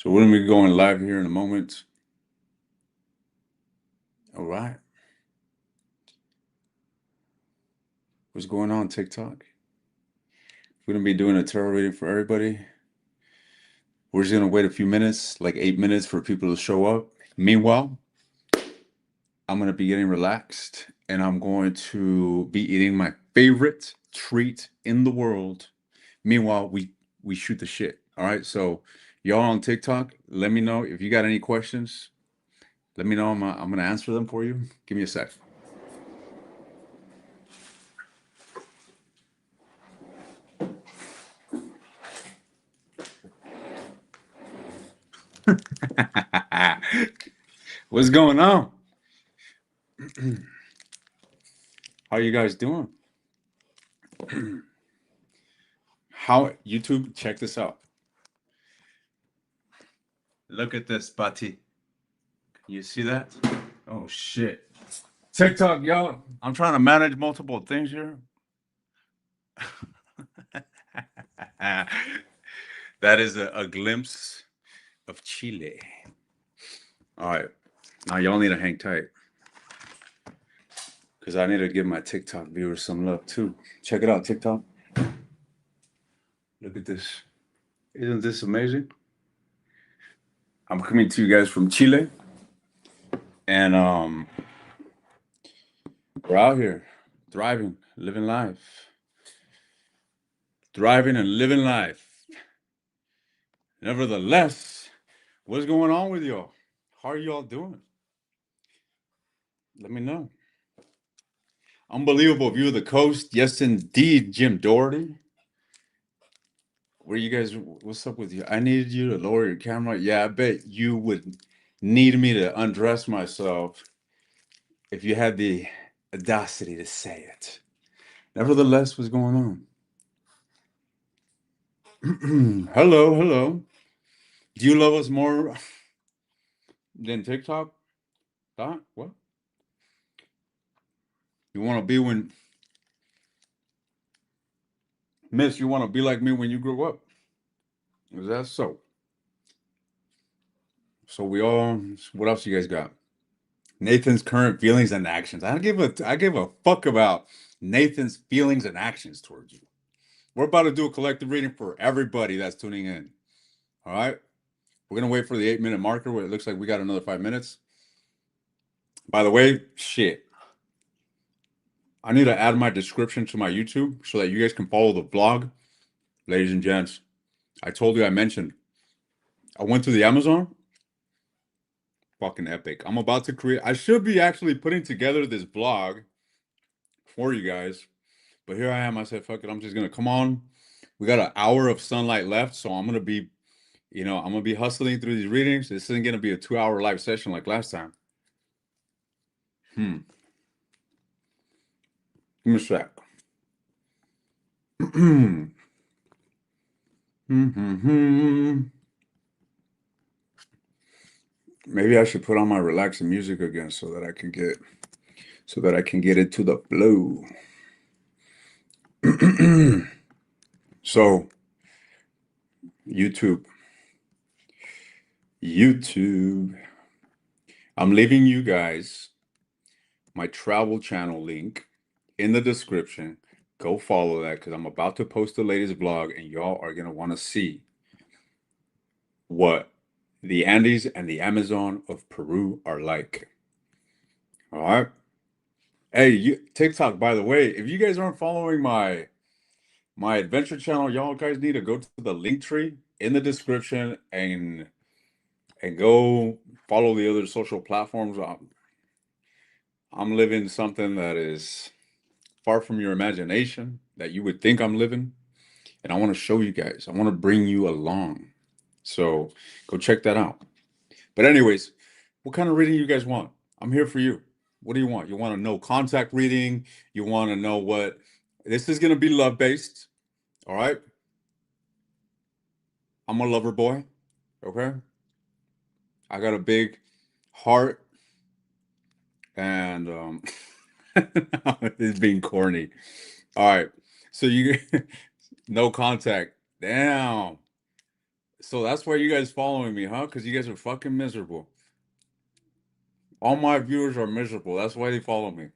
So we're gonna be going live here in a moment. All right. What's going on, TikTok? We're gonna be doing a tarot reading for everybody. We're just gonna wait a few minutes, like 8 minutes, for people to show up. Meanwhile, I'm gonna be getting relaxed and I'm going to be eating my favorite treat in the world. Meanwhile, we shoot the shit. All right. So y'all on TikTok, let me know if you got any questions. Let me know. I'm gonna answer them for you. Give me a sec. What's going on? How you guys doing? How YouTube? Check this out. Look at this, Bati. You see that? Oh shit. TikTok, y'all. I'm trying to manage multiple things here. That is a glimpse of Chile. All right. Now y'all need to hang tight. Because I need to give my TikTok viewers some love too. Check it out, TikTok. Look at this. Isn't this amazing? I'm coming to you guys from Chile. And we're out here thriving, living life. Thriving and living life. Nevertheless, what's going on with y'all? How are y'all doing? Let me know. Unbelievable view of the coast. Yes, indeed, Jim Doherty. Where you guys, what's up with you? I needed you to lower your camera. Yeah, I bet you would need me to undress myself if you had the audacity to say it. Nevertheless, what's going on? Hello, hello. Do you love us more than TikTok? Huh? What? You want to be when, Miss, you want to be like me when you grow up? Is that so? So we all, what else you guys got? Nathan's current feelings and actions. I give a fuck about Nathan's feelings and actions towards you. We're about to do a collective reading for everybody that's tuning in. All right. We're gonna wait for the 8 minute marker where it looks like we got another 5 minutes. By the way, shit. I need to add my description to my YouTube so that you guys can follow the vlog. Ladies and gents, I told you I mentioned I went to the Amazon. Fucking epic. I'm about to create, I should be actually putting together this vlog for you guys. But here I am. I said, fuck it. I'm just gonna come on. We got an hour of sunlight left, so I'm gonna be, I'm gonna be hustling through these readings. This isn't gonna be a 2 hour live session like last time. Give me a sec. Maybe I should put on my relaxing music again so that I can get into the flow. So YouTube, I'm leaving you guys my travel channel link in the description. Go follow that because I'm about to post the latest vlog and y'all are going to want to see what the Andes and the Amazon of Peru are like. All right. Hey, TikTok, by the way, if you guys aren't following my adventure channel, y'all guys need to go to the link tree in the description and go follow the other social platforms. I'm living something that is far from your imagination that you would think I'm living. And I want to show you guys. I want to bring you along. So go check that out. But anyways, what kind of reading you guys want? I'm here for you. What do you want? You want to know contact reading? You want to know what? This is going to be love based. All right. I'm a lover boy. Okay. I got a big heart and it's being corny. All right. So you no contact. Damn. So that's why you guys following me, huh? Because you guys are fucking miserable. All my viewers are miserable. That's why they follow me.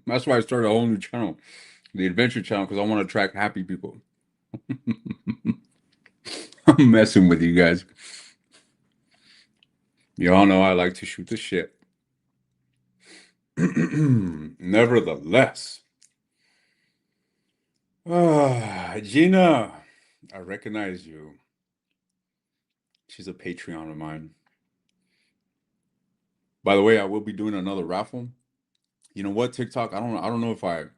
That's why I started a whole new channel, the Adventure Channel, because I want to attract happy people. I'm messing with you guys. You all know I like to shoot the shit. Nevertheless, Gina, I recognize you. She's a Patreon of mine. By the way, I will be doing another raffle. You know what, TikTok? I don't know if I'm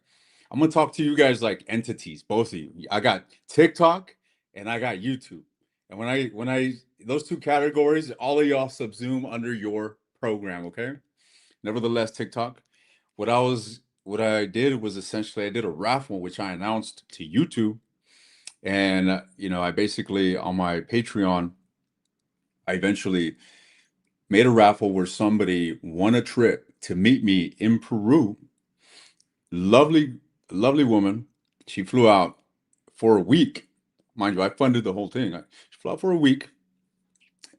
gonna talk to you guys like entities, both of you. I got TikTok and I got YouTube. And when I those two categories, all of y'all subsume under your program, okay? Nevertheless, TikTok. What I did was essentially I did a raffle which I announced to YouTube. And I basically on my Patreon, I eventually made a raffle where somebody won a trip to meet me in Peru. Lovely, lovely woman. She flew out for a week. Mind you, I funded the whole thing. She flew out for a week,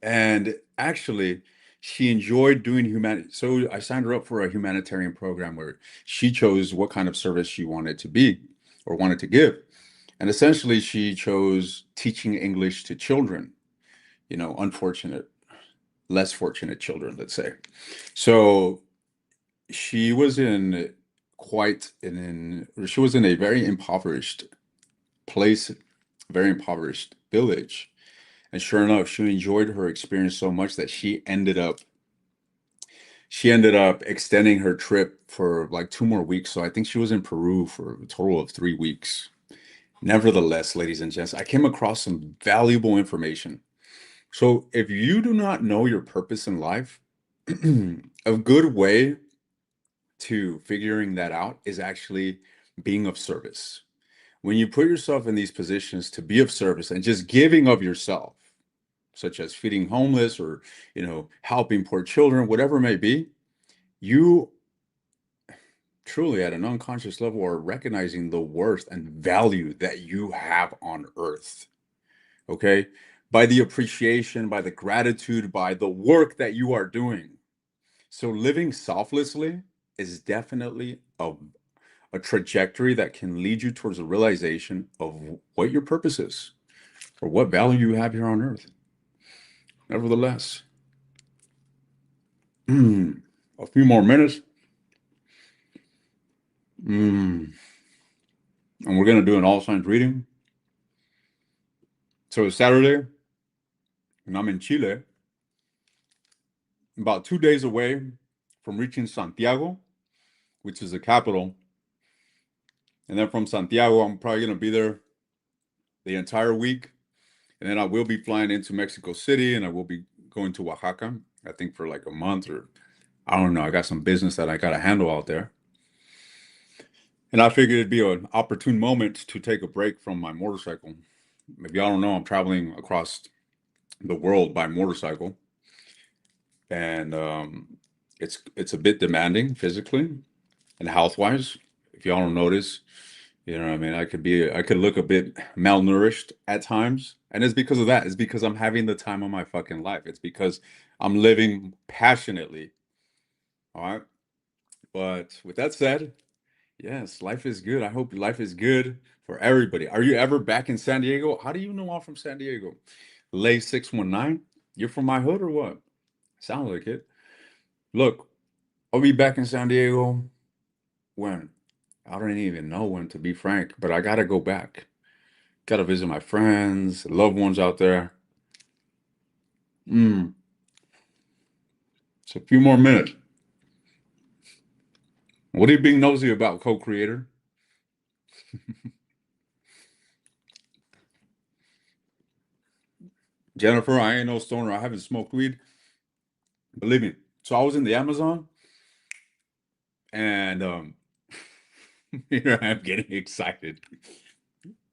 and actually, she enjoyed doing humanity. So I signed her up for a humanitarian program where she chose what kind of service she wanted to be or wanted to give. And essentially, she chose teaching English to children, unfortunate, less fortunate children, let's say. So she was in she was in a very impoverished place, very impoverished village. And sure enough, she enjoyed her experience so much that she ended up extending her trip for like 2 more weeks. So I think she was in Peru for a total of 3 weeks. Nevertheless, ladies and gents, I came across some valuable information. So if you do not know your purpose in life, a good way to figuring that out is actually being of service. When you put yourself in these positions to be of service and just giving of yourself, such as feeding homeless or, helping poor children, whatever it may be, you truly at an unconscious level are recognizing the worth and value that you have on earth. Okay. By the appreciation, by the gratitude, by the work that you are doing. So living selflessly is definitely a trajectory that can lead you towards a realization of what your purpose is or what value you have here on earth. Nevertheless, a few more minutes, and we're going to do an all signs reading. So it's Saturday, and I'm in Chile, about 2 days away from reaching Santiago, which is the capital. And then from Santiago, I'm probably going to be there the entire week. And then I will be flying into Mexico City and I will be going to Oaxaca, I think for like a month or I don't know. I got some business that I got to handle out there. And I figured it'd be an opportune moment to take a break from my motorcycle. Maybe I don't know, I'm traveling across the world by motorcycle. And it's a bit demanding physically and health wise. If y'all don't notice, I mean, I could look a bit malnourished at times. And it's because of that. It's because I'm having the time of my fucking life. It's because I'm living passionately. All right. But with that said, yes, life is good. I hope life is good for everybody. Are you ever back in San Diego? How do you know I'm from San Diego? Lay 619? You're from my hood or what? Sounds like it. Look, I'll be back in San Diego when? I don't even know when, to be frank, but I gotta go back. Gotta visit my friends, loved ones out there. Mm, it's a few more minutes. What are you being nosy about, co-creator? Jennifer, I ain't no stoner. I haven't smoked weed. Believe me. So I was in the Amazon and here I am getting excited,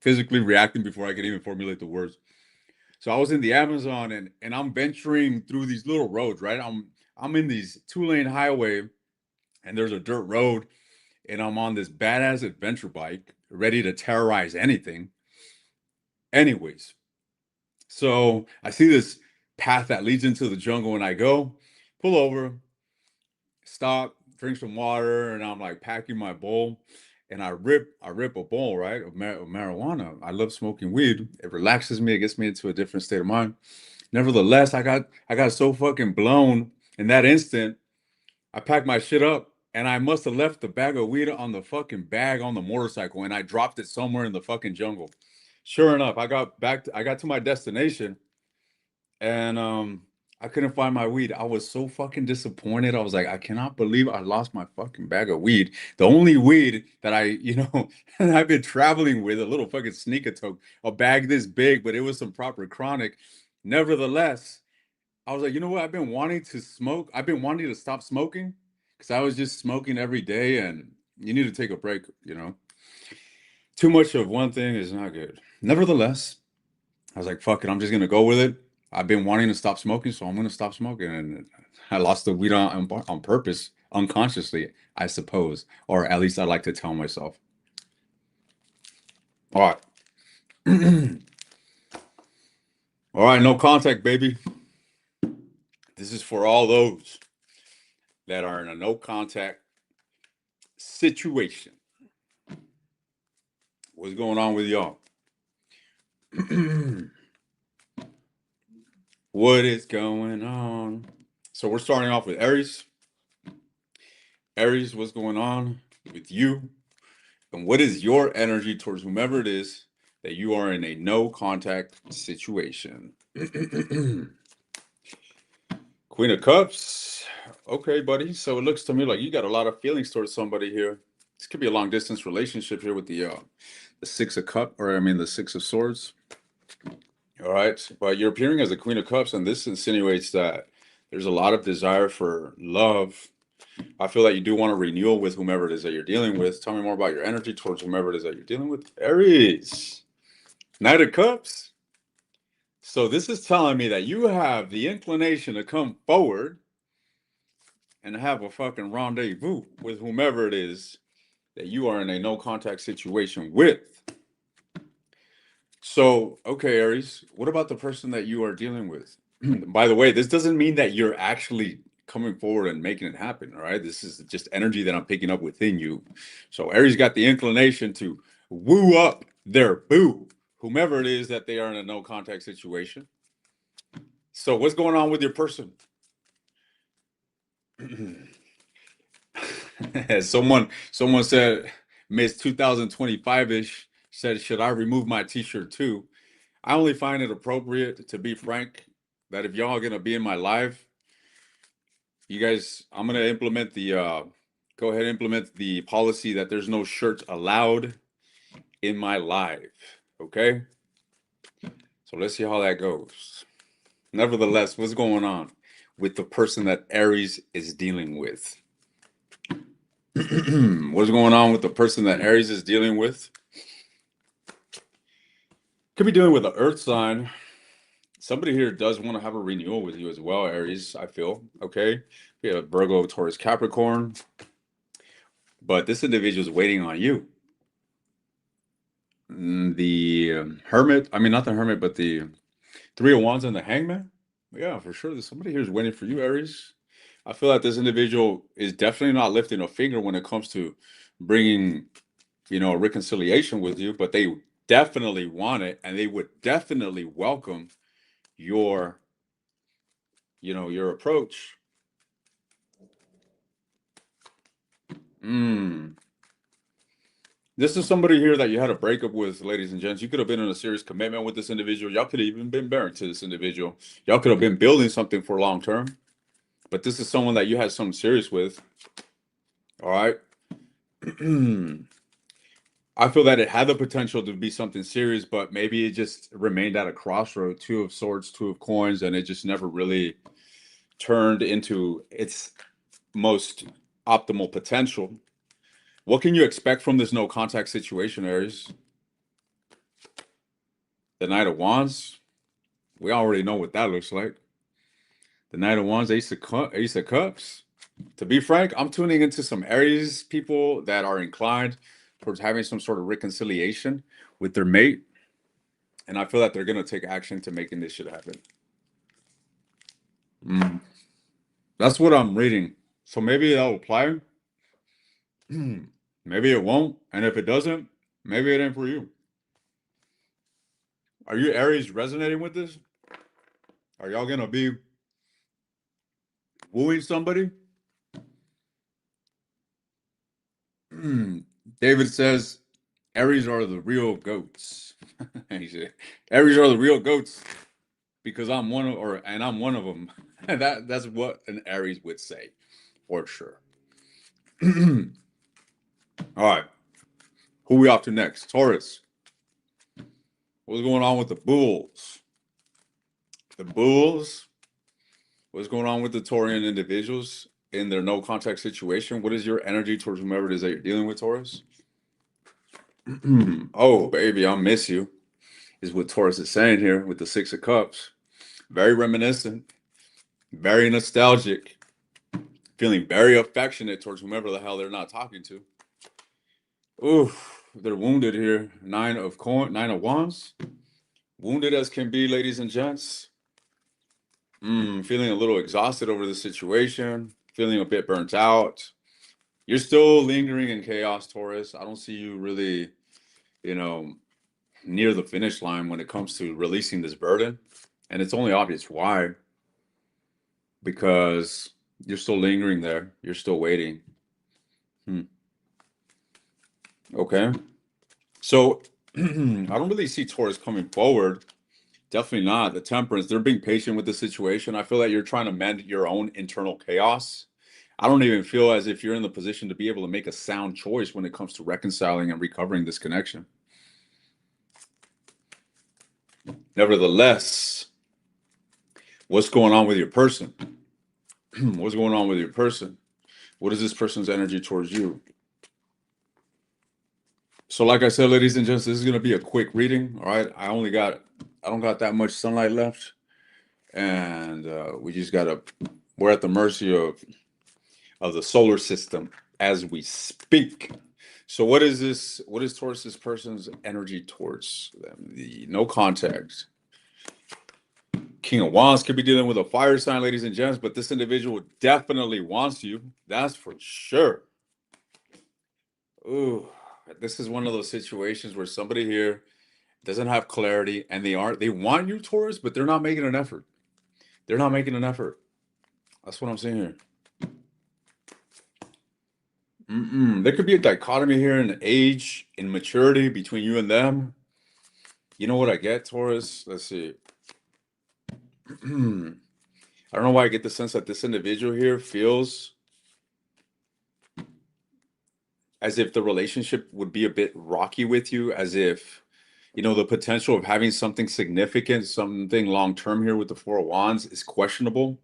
physically reacting before I could even formulate the words. So I was in the Amazon and I'm venturing through these little roads, right? I'm in these 2-lane highway and there's a dirt road and I'm on this badass adventure bike ready to terrorize anything. Anyways, So I see this path that leads into the jungle, and I go, pull over, stop, drink some water, and I'm like packing my bowl, and I rip a bowl, right, of marijuana. I love smoking weed. It relaxes me. It gets me into a different state of mind. Nevertheless, I got so fucking blown in that instant. I packed my shit up, and I must have left the bag of weed on the fucking bag on the motorcycle, and I dropped it somewhere in the fucking jungle. Sure enough, I got to my destination, and I couldn't find my weed. I was so fucking disappointed. I was like, I cannot believe I lost my fucking bag of weed. The only weed that I've been traveling with, a little fucking sneaker tote, a bag this big, but it was some proper chronic. Nevertheless, I was like, you know what? I've been wanting to smoke. I've been wanting to stop smoking because I was just smoking every day, and you need to take a break, you know. Too much of one thing is not good. Nevertheless, I was like, fuck it, I'm just gonna go with it. I've been wanting to stop smoking, so I'm gonna stop smoking. And I lost the weed on purpose, unconsciously, I suppose. Or at least I like to tell myself. All right. All right, no contact, baby. This is for all those that are in a no contact situation. What's going on with y'all? What is going on? So we're starting off with Aries. Aries, what's going on with you? And what is your energy towards whomever it is that you are in a no contact situation? Queen of Cups. Okay, buddy. So it looks to me like you got a lot of feelings towards somebody here. This could be a long distance relationship here with the Six of Cup, or I mean the Six of Swords. All right, but you're appearing as a Queen of Cups, and this insinuates that there's a lot of desire for love. I feel that you do want a renewal with whomever it is that you're dealing with. Tell me more about your energy towards whomever it is that you're dealing with. Aries, Knight of Cups. So this is telling me that you have the inclination to come forward and have a fucking rendezvous with whomever it is that you are in a no contact situation with. So, okay, Aries, what about the person that you are dealing with? By the way, this doesn't mean that you're actually coming forward and making it happen, all right? This is just energy that I'm picking up within you. So, Aries got the inclination to woo up their boo, whomever it is that they are in a no contact situation. So, what's going on with your person? Someone said Miss 2025-ish said, should I remove my t-shirt too? I only find it appropriate, to be frank, that if y'all are gonna be in my live, you guys, I'm gonna implement the go ahead and implement the policy that there's no shirts allowed in my live. Okay? So let's see how that goes. Nevertheless, what's going on with the person that Aries is dealing with? What's going on with the person that Aries is dealing with? Could be dealing with an earth sign. Somebody here does want to have a renewal with you as well, Aries, I feel. Okay. We have Virgo, Taurus, Capricorn. But this individual is waiting on you. The Hermit, I mean, not the Hermit, but the Three of Wands and the Hangman. Yeah, for sure. There's somebody here is waiting for you, Aries. I feel like this individual is definitely not lifting a finger when it comes to bringing, a reconciliation with you, but they definitely want it, and they would definitely welcome your, your approach. This is somebody here that you had a breakup with, ladies and gents. You could have been in a serious commitment with this individual. Y'all could have even been married to this individual. Y'all could have been building something for long term. But this is someone that you had something serious with. All right. I feel that it had the potential to be something serious, but maybe it just remained at a crossroad. Two of swords, two of coins, and it just never really turned into its most optimal potential. What can you expect from this no contact situation, Aries? The Knight of Wands. We already know what that looks like. The Knight of Wands, Ace of Cups. To be frank, I'm tuning into some Aries people that are inclined towards having some sort of reconciliation with their mate. And I feel that they're gonna take action to making this shit happen. Mm. That's what I'm reading. So maybe that'll apply. Maybe it won't. And if it doesn't, maybe it ain't for you. Are you Aries resonating with this? Are y'all gonna be wooing somebody? David says Aries are the real goats. He said, Aries are the real goats because I'm one of, or and I'm one of them. That's what an Aries would say, for sure. All right, who we off to next? Taurus. What's going on with the Bulls? The Bulls. What's going on with the Taurian individuals in their no contact situation? What is your energy towards whomever it is that you're dealing with, Taurus? Oh, baby, I'll miss you, is what Taurus is saying here with the Six of Cups. Very reminiscent, very nostalgic, feeling very affectionate towards whomever the hell they're not talking to. Oof, they're wounded here. Nine of Wands. Wounded as can be, ladies and gents. Feeling a little exhausted over the situation, feeling a bit burnt out. You're still lingering in chaos, Taurus. I don't see you really, you know, near the finish line when it comes to releasing this burden. And it's only obvious why, because you're still lingering there. You're still waiting. Okay. So I don't really see Taurus coming forward. Definitely not. The Temperance, they're being patient with the situation. I feel that you're trying to mend your own internal chaos. I don't even feel as if you're in the position to be able to make a sound choice when it comes to reconciling and recovering this connection. Nevertheless, what's going on with your person? What's going on with your person? What is this person's energy towards you? So, like I said, ladies and gents, this is going to be a quick reading. All right. I don't got that much sunlight left. And we're at the mercy of the solar system as we speak. So what is this? What is towards this person's energy towards them? The no contact. King of Wands could be dealing with a fire sign, ladies and gents, but this individual definitely wants you. That's for sure. Ooh, this is one of those situations where somebody here doesn't have clarity and they want you, Taurus, but they're not making an effort. They're not making an effort. That's what I'm saying here. There could be a dichotomy here in age, in maturity between you and them. You know what I get, Taurus? Let's see. I don't know why I get the sense that this individual here feels as if the relationship would be a bit rocky with you, as if, the potential of having something significant, something long term here with the Four of Wands is questionable.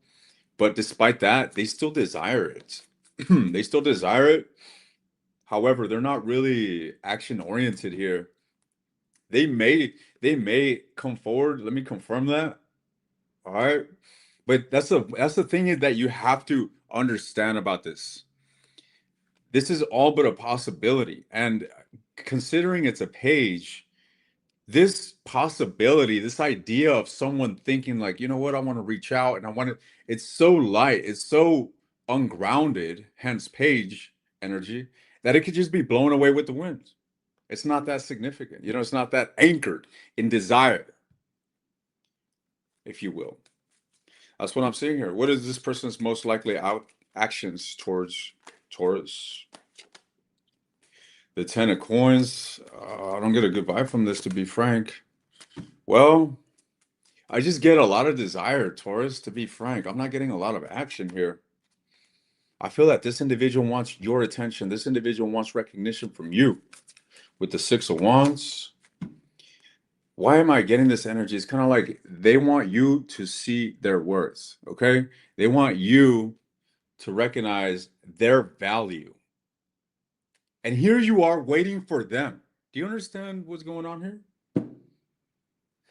But despite that, they still desire it. They still desire it. However, they're not really action oriented here. They may they may come forward. Let me confirm that. All right. But that's the thing is that you have to understand about this. This is all but a possibility. And considering it's a page, this possibility, this idea of someone thinking like, you know what, I want to reach out and I want to, it's so light, it's so ungrounded, hence page energy, that it could just be blown away with the wind. It's not that significant. It's not that anchored in desire, if you will. That's what I'm seeing here. What is this person's most likely actions towards Taurus? The Ten of Coins. I don't get a good vibe from this, to be frank. Well, I just get a lot of desire, Taurus, to be frank. I'm not getting a lot of action here. I feel that this individual wants your attention. This individual wants recognition from you. With the Six of Wands, why am I getting this energy? It's kind of like they want you to see their worth, okay? They want you to recognize their value. And here you are waiting for them. Do you understand what's going on here?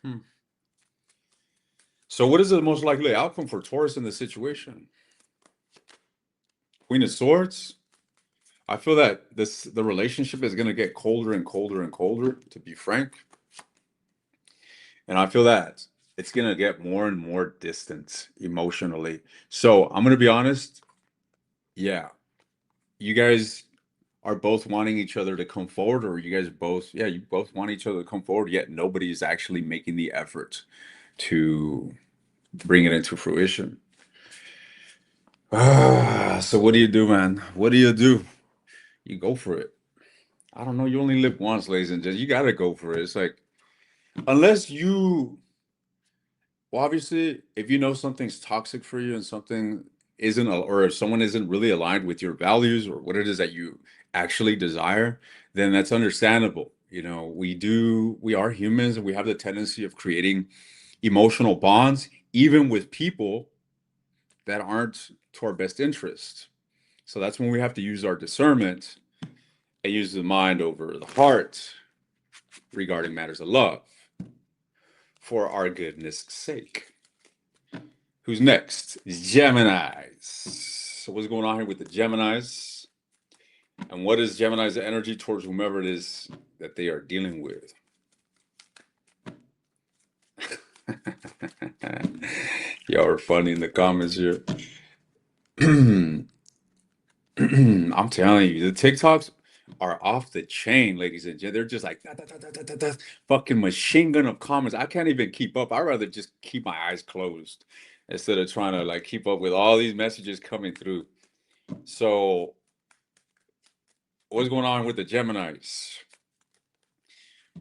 Hmm. So what is the most likely outcome for Taurus in this situation? Queen of Swords. I feel that the relationship is going to get colder and colder and colder, to be frank. And I feel that it's gonna get more and more distant emotionally. So I'm gonna be honest, yeah, you guys are both wanting each other to come forward, or you guys both, yeah, you both want each other to come forward, yet nobody's actually making the effort to bring it into fruition. So what do you do, man? What do you do? You go for it. I don't know. You only live once, ladies and gentlemen. You gotta go for it. It's like, unless you, well, obviously, if you know something's toxic for you and something isn't, or if someone isn't really aligned with your values or what it is that you actually desire, then that's understandable. You know, we are humans and we have the tendency of creating emotional bonds, even with people that aren't to our best interest. So that's when we have to use our discernment and use the mind over the heart regarding matters of love for our goodness sake. Who's next? Geminis. So what's going on here with the Geminis? And what is Gemini's energy towards whomever it is that they are dealing with? Y'all are funny in the comments here. I'm telling you, the TikToks are off the chain, ladies and gentlemen. They're just like da, da, da, da, da, da, da, fucking machine gun of comments. I can't even keep up. I'd rather just keep my eyes closed instead of trying to like keep up with all these messages coming through. So, what's going on with the Geminis?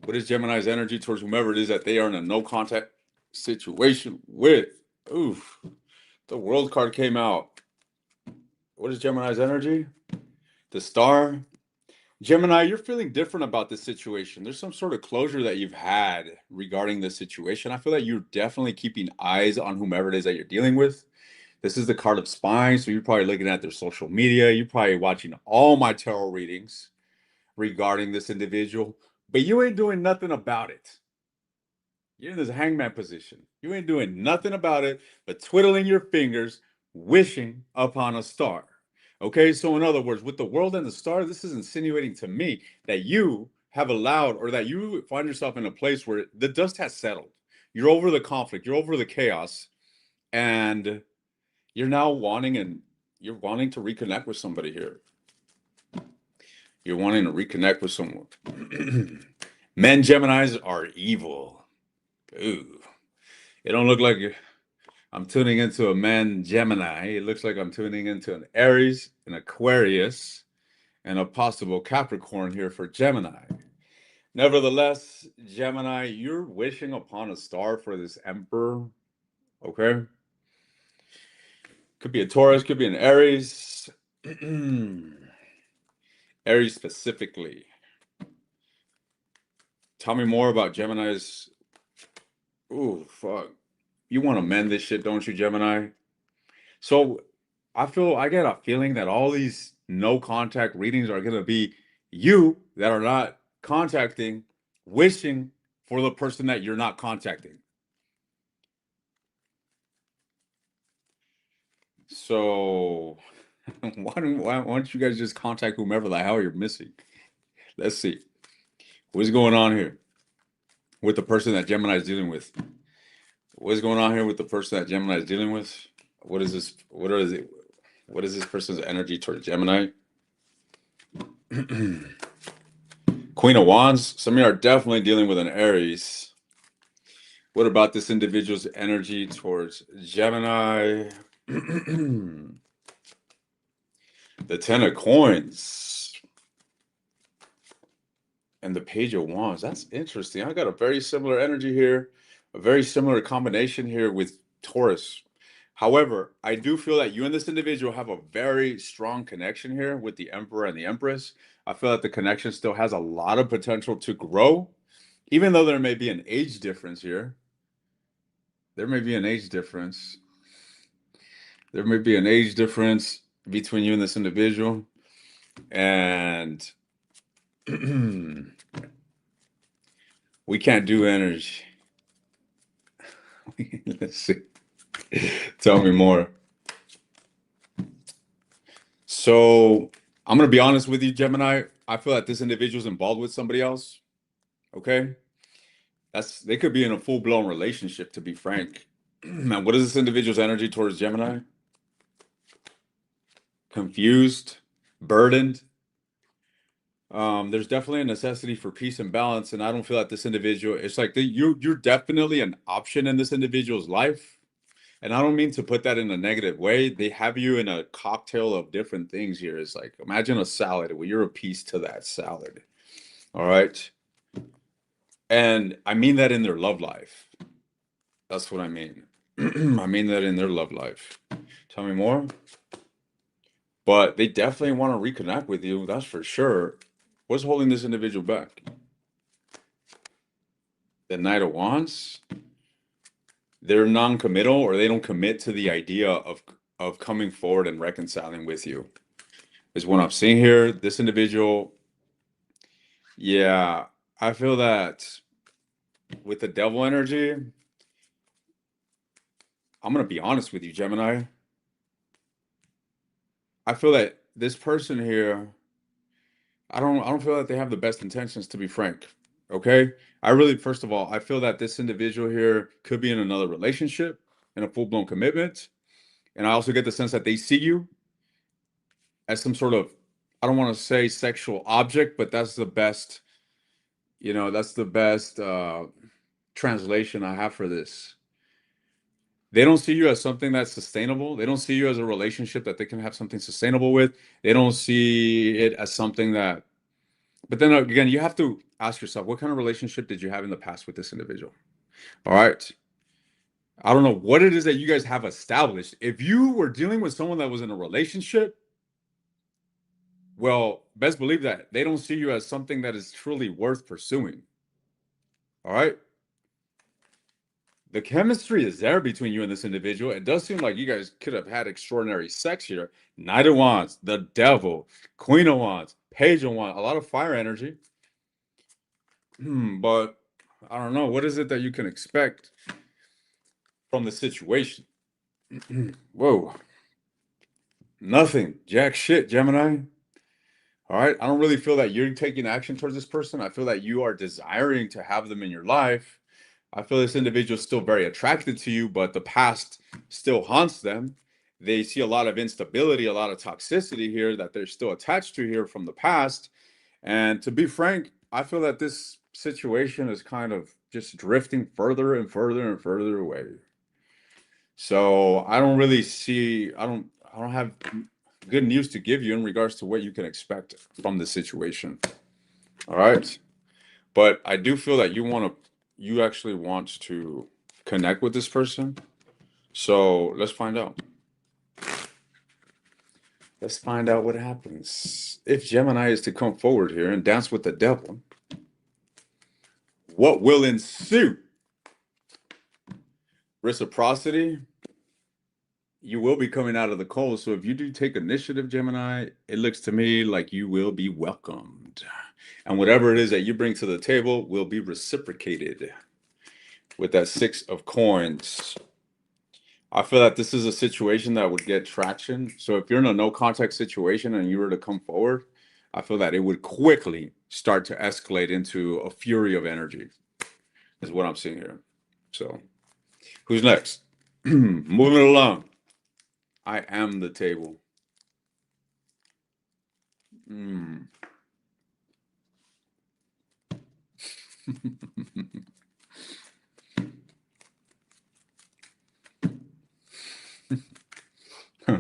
What is Gemini's energy towards whomever it is that they are in a no contact situation with? Oof, the World card came out. What is Gemini's energy? The Star. Gemini, you're feeling different about this situation. There's some sort of closure that you've had regarding this situation. I feel that you're definitely keeping eyes on whomever it is that you're dealing with. This is the card of spying, so you're probably looking at their social media. You're probably watching all my tarot readings regarding this individual, but you ain't doing nothing about it. You're in this hangman position. You ain't doing nothing about it but twiddling your fingers, wishing upon a star. Okay, so in other words, with the world and the stars, this is insinuating to me that you have allowed or that you find yourself in a place where the dust has settled. You're over the conflict, you're over the chaos, and you're now you're wanting to reconnect with somebody here. You're wanting to reconnect with someone. Men Geminis are evil. Ooh. It don't look like I'm tuning into a man Gemini. It looks like I'm tuning into an Aries, an Aquarius, and a possible Capricorn here for Gemini. Nevertheless, Gemini, you're wishing upon a star for this Emperor. Okay? Could be a Taurus, could be an Aries. Aries specifically. Tell me more about Gemini's. Ooh, fuck. You want to mend this shit, don't you, Gemini? So I get a feeling that all these no contact readings are gonna be you that are not contacting, wishing for the person that you're not contacting. So why don't you guys just contact whomever the hell you're missing? Let's see. What's going on here with the person that Gemini is dealing with? What's going on here with the person that Gemini is dealing with? What is this? What is this person's energy towards Gemini? Queen of Wands. Some of you are definitely dealing with an Aries. What about this individual's energy towards Gemini? The Ten of Coins and the Page of Wands. That's interesting. I got a very similar energy here, a very similar combination here with Taurus. However, I do feel that you and this individual have a very strong connection here with the Emperor and the Empress. I feel that the connection still has a lot of potential to grow, even though there may be an age difference here. There may be an age difference. There may be an age difference between you and this individual. And we can't do energy. Let's see. Tell me more. So I'm going to be honest with you, Gemini. I feel that this individual is involved with somebody else. Okay. They could be in a full-blown relationship, to be frank. Man, what is this individual's energy towards Gemini? Confused, burdened. There's definitely a necessity for peace and balance, and I don't feel that this individual. It's like you're definitely an option in this individual's life, and I don't mean to put that in a negative way. They have you in a cocktail of different things here. It's like imagine a salad where you're a piece to that salad. All right, and I mean that in their love life. That's what I mean. I mean that in their love life. Tell me more. But they definitely want to reconnect with you. That's for sure. What's holding this individual back? The Knight of Wands. They're non-committal, or they don't commit to the idea of coming forward and reconciling with you. Is what I'm seeing here. This individual, yeah, I feel that with the devil energy, I'm gonna be honest with you, Gemini. I feel that this person here, I don't feel that they have the best intentions, to be frank. Okay? I really, first of all, I feel that this individual here could be in another relationship, in a full-blown commitment. And I also get the sense that they see you as some sort of, I don't want to say sexual object, but that's the best, that's the best translation I have for this. They don't see you as something that's sustainable. They don't see you as a relationship that they can have something sustainable with. They don't see it as something that, but then again, you have to ask yourself, what kind of relationship did you have in the past with this individual? All right. I don't know what it is that you guys have established. If you were dealing with someone that was in a relationship, well, best believe that they don't see you as something that is truly worth pursuing. All right. The chemistry is there between you and this individual. It does seem like you guys could have had extraordinary sex here. Knight of Wands, the Devil, Queen of Wands, Page of Wands, a lot of fire energy. But I don't know. What is it that you can expect from the situation? Whoa. Nothing. Jack shit, Gemini. All right. I don't really feel that you're taking action towards this person. I feel that you are desiring to have them in your life. I feel this individual is still very attracted to you, but the past still haunts them. They see a lot of instability, a lot of toxicity here that they're still attached to here from the past. And to be frank, I feel that this situation is kind of just drifting further and further and further away. So I don't really see, I don't have good news to give you in regards to what you can expect from the situation. All right. But I do feel that you actually want to connect with this person. So let's find out. Let's find out what happens. If Gemini is to come forward here and dance with the devil, what will ensue? Reciprocity. You will be coming out of the cold. So if you do take initiative, Gemini, it looks to me like you will be welcomed. And whatever it is that you bring to the table will be reciprocated with that 6 of coins. I feel that this is a situation that would get traction. So if you're in a no contact situation and you were to come forward, I feel that it would quickly start to escalate into a fury of energy, is what I'm seeing here. So who's next? Moving along. I am the table.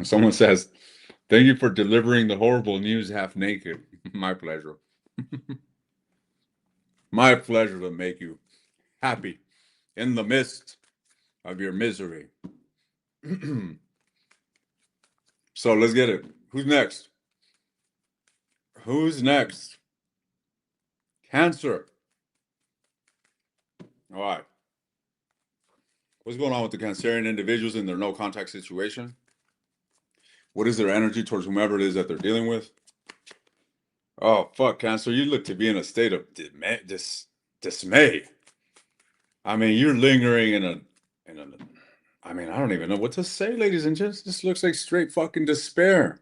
Someone says, thank you for delivering the horrible news half naked. My pleasure. My pleasure to make you happy in the midst of your misery. So let's get it. Who's next? Who's next? Cancer. All right. What's going on with the Cancerian individuals in their no contact situation? What is their energy towards whomever it is that they're dealing with? Oh, fuck, Cancer. You look to be in a state of dismay. I mean, you're lingering in a, I mean, I don't even know what to say, ladies and gents. This looks like straight fucking despair.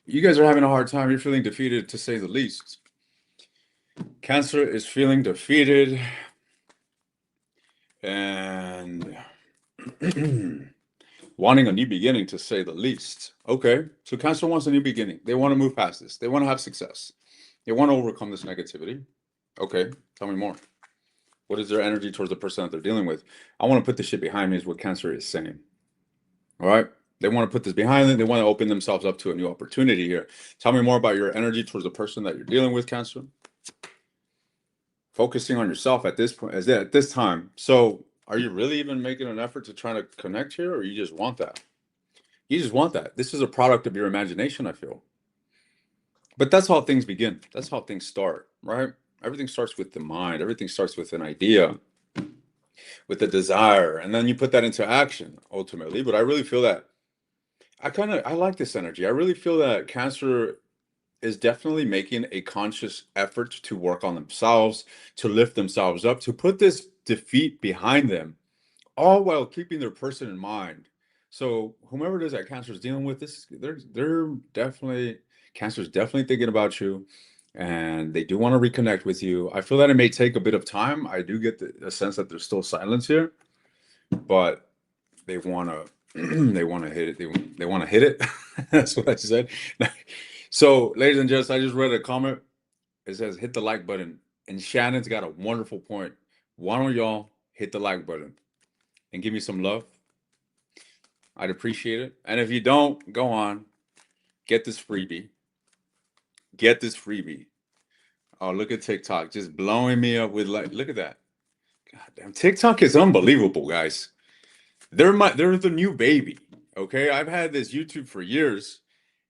You guys are having a hard time. You're feeling defeated, to say the least. Cancer is feeling defeated and wanting a new beginning, to say the least. Okay, so Cancer wants a new beginning. They want to move past this. They want to have success. They want to overcome this negativity. Okay, tell me more. What is their energy towards the person that they're dealing with? I want to put this shit behind me, is what Cancer is saying. All right? They want to put this behind them. They want to open themselves up to a new opportunity here. Tell me more about your energy towards the person that you're dealing with, Cancer. Focusing on yourself at this point, at this time. So, are you really even making an effort to try to connect here, or you just want that? You just want that. This is a product of your imagination, I feel. But that's how things begin. That's how things start, right? Everything starts with the mind. Everything starts with an idea, with a desire, and then you put that into action ultimately. But I really feel that I like this energy. I really feel that Cancer is definitely making a conscious effort to work on themselves, to lift themselves up, to put this defeat behind them, all while keeping their person in mind. So whomever it is that Cancer is dealing with, this they're definitely Cancer's definitely thinking about you, and they do want to reconnect with you. I feel that it may take a bit of time. I do get a sense that there's still silence here, but they want to they want to hit it. They want to hit it. That's what I said. So, ladies and gents, I just read a comment. It says hit the like button, and Shannon's got a wonderful point. Why don't y'all hit the like button and give me some love? I'd appreciate it. And if you don't, go on, get this freebie. Get this freebie. Oh, look at TikTok just blowing me up with like, look at that. God damn, TikTok is unbelievable, guys. They're the new baby. Okay, I've had this YouTube for years.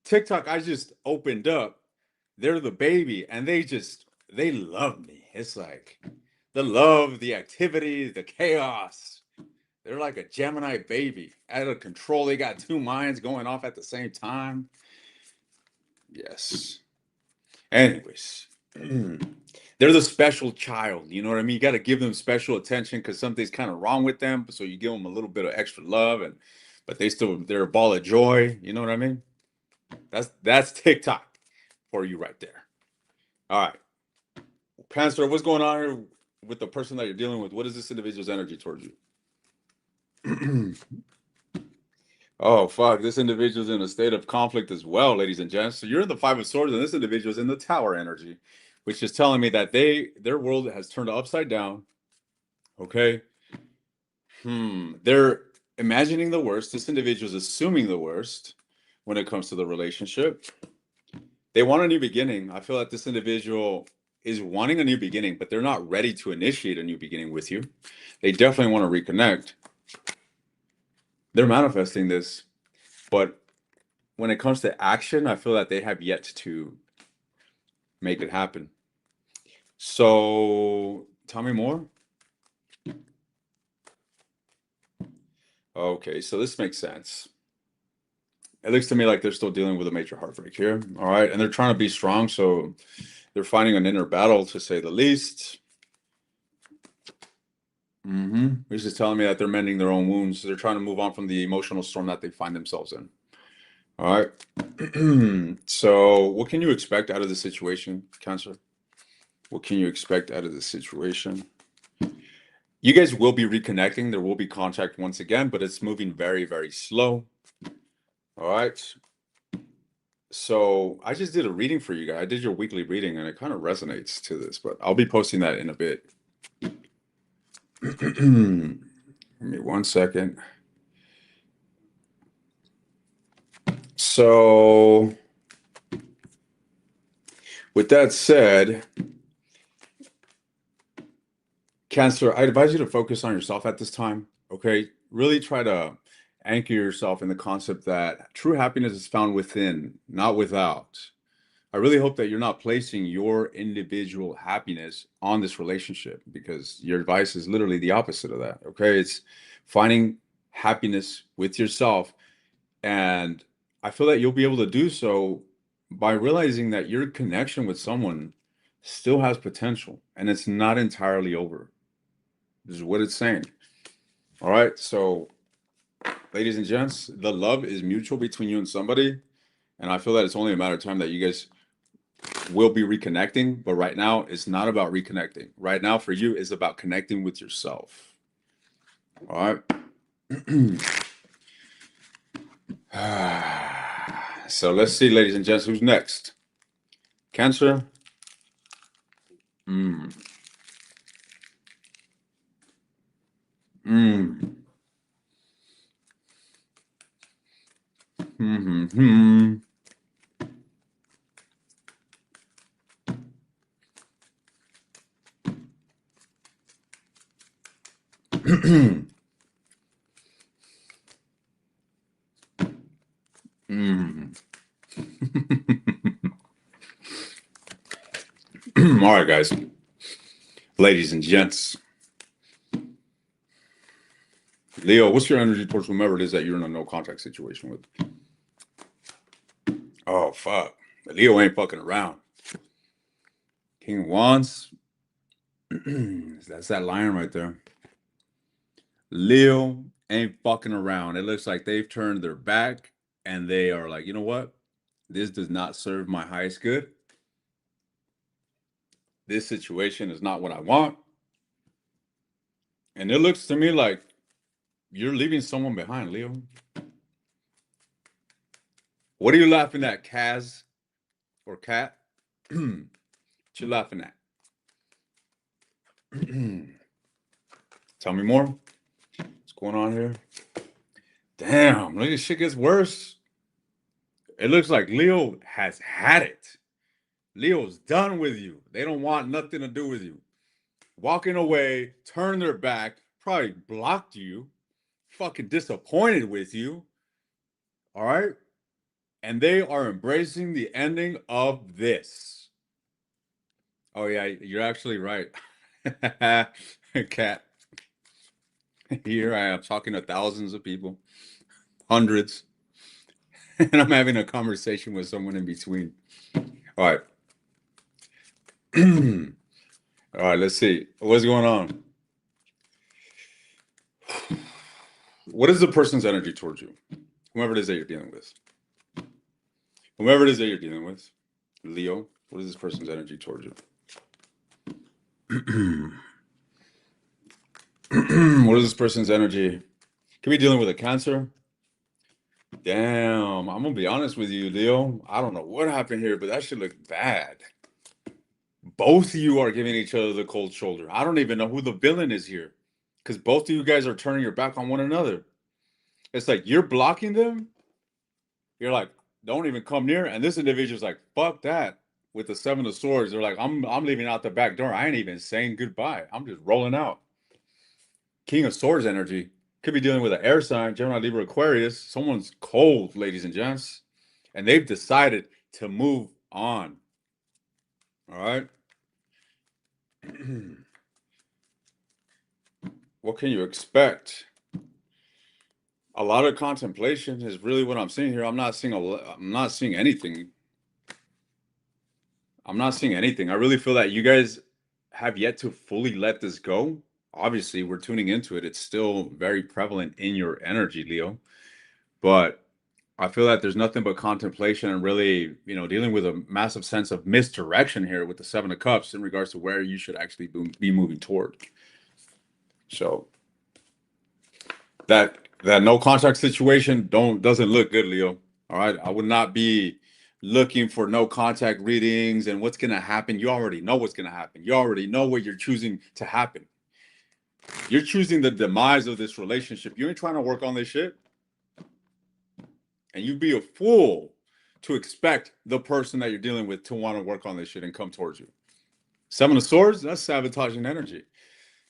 TikTok, I just opened up. They're the baby, and they love me. It's like the love, the activity, the chaos. They're like a Gemini baby, out of control. They got two minds going off at the same time. Yes. Anyways, they're the special child. You know what I mean? You got to give them special attention because something's kind of wrong with them. So you give them a little bit of extra love, but they're a ball of joy. You know what I mean? That's TikTok for you right there. All right, Cancer, what's going on here with the person that you're dealing with? What is this individual's energy towards you? Oh fuck, this individual's in a state of conflict as well, ladies and gents. So you're in the Five of Swords, and this individual's in the Tower energy, which is telling me that their world has turned upside down. Okay. They're imagining the worst. This individual's assuming the worst when it comes to the relationship. They want a new beginning. I feel that this individual is wanting a new beginning, but they're not ready to initiate a new beginning with you. They definitely want to reconnect. They're manifesting this, but when it comes to action, I feel that they have yet to make it happen. So tell me more. Okay, so this makes sense. It looks to me like they're still dealing with a major heartbreak here. All right, and they're trying to be strong, so they're fighting an inner battle, to say the least. This is telling me that they're mending their own wounds. They're trying to move on from the emotional storm that they find themselves in. All right. So, what can you expect out of the situation, Cancer? What can you expect out of the situation? You guys will be reconnecting. There will be contact once again, but it's moving very, very slow. All right. So, I just did a reading for you guys. I did your weekly reading, and it kind of resonates to this, but I'll be posting that in a bit. Give me 1 second. So, with that said, Cancer, I advise you to focus on yourself at this time. Okay. Really try to anchor yourself in the concept that true happiness is found within, not without. I really hope that you're not placing your individual happiness on this relationship, because your advice is literally the opposite of that. Okay. It's finding happiness with yourself. And I feel that you'll be able to do so by realizing that your connection with someone still has potential and it's not entirely over. This is what it's saying. All right. So, ladies and gents, the love is mutual between you and somebody. And I feel that it's only a matter of time that you guys will be reconnecting, but right now it's not about reconnecting. Right now for you is about connecting with yourself. All right. So let's see, ladies and gents, who's next? Cancer. Mm. Mm. Mm-hmm. Mm. All right, guys, ladies and gents. Leo, what's your energy towards whomever it is that you're in a no contact situation with? Oh, fuck. Leo ain't fucking around. King of Wands. That's that lion right there. Leo ain't fucking around. It looks like they've turned their back and they are like, you know what? This does not serve my highest good. This situation is not what I want. And it looks to me like you're leaving someone behind, Leo. What are you laughing at, Kaz or Cat? What you laughing at? Tell me more. What's going on here? Damn, look, this shit gets worse. It looks like Leo has had it. Leo's done with you. They don't want nothing to do with you. Walking away, turned their back, probably blocked you, fucking disappointed with you. All right? And they are embracing the ending of this. Oh, yeah, you're actually right. Cat. Here I am talking to thousands of people, hundreds, and I'm having a conversation with someone in between. All right. All right, let's see. What's going on? What is the person's energy towards you? Whoever it is that you're dealing with. Whoever it is that you're dealing with. Leo, what is this person's energy towards you? What is this person's energy? Could be dealing with a Cancer. Damn, I'm gonna be honest with you, Leo. I don't know what happened here, but that should look bad. Both of you are giving each other the cold shoulder. I don't even know who the villain is here, because both of you guys are turning your back on one another. It's like you're blocking them. You're like, don't even come near. And this individual's like, fuck that. With the Seven of Swords, they're like, I'm leaving out the back door. I ain't even saying goodbye. I'm just rolling out. King of Swords energy. Could be dealing with an air sign, Gemini, Libra, Aquarius. Someone's cold, ladies and gents. And they've decided to move on. All right. What can you expect? A lot of contemplation is really what I'm seeing here. I'm not seeing anything. I'm not seeing anything. I really feel that you guys have yet to fully let this go. Obviously, we're tuning into it. It's still very prevalent in your energy, Leo. But I feel that there's nothing but contemplation and really, dealing with a massive sense of misdirection here with the Seven of Cups in regards to where you should actually be moving toward. So that no contact situation doesn't look good, Leo. All right, I would not be looking for no contact readings and what's gonna happen. You already know what's gonna happen. You already know what you're choosing to happen. You're choosing the demise of this relationship. You ain't trying to work on this shit. And you'd be a fool to expect the person that you're dealing with to want to work on this shit and come towards you. Seven of Swords, that's sabotaging energy.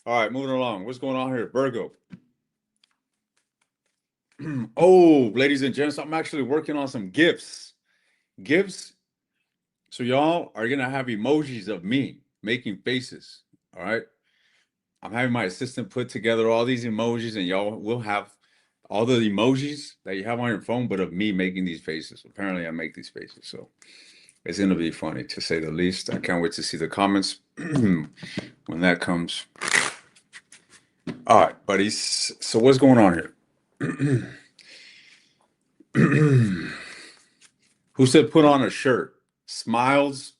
All right, moving along. What's going on here? Virgo. Oh, ladies and gents, I'm actually working on some gifts. Gifts. So y'all are going to have emojis of me making faces. All right. I'm having my assistant put together all these emojis, and y'all will have all the emojis that you have on your phone, but of me making these faces. Apparently, I make these faces. So it's going to be funny, to say the least. I can't wait to see the comments when that comes. All right, buddies. So what's going on here? Who said put on a shirt? Smiles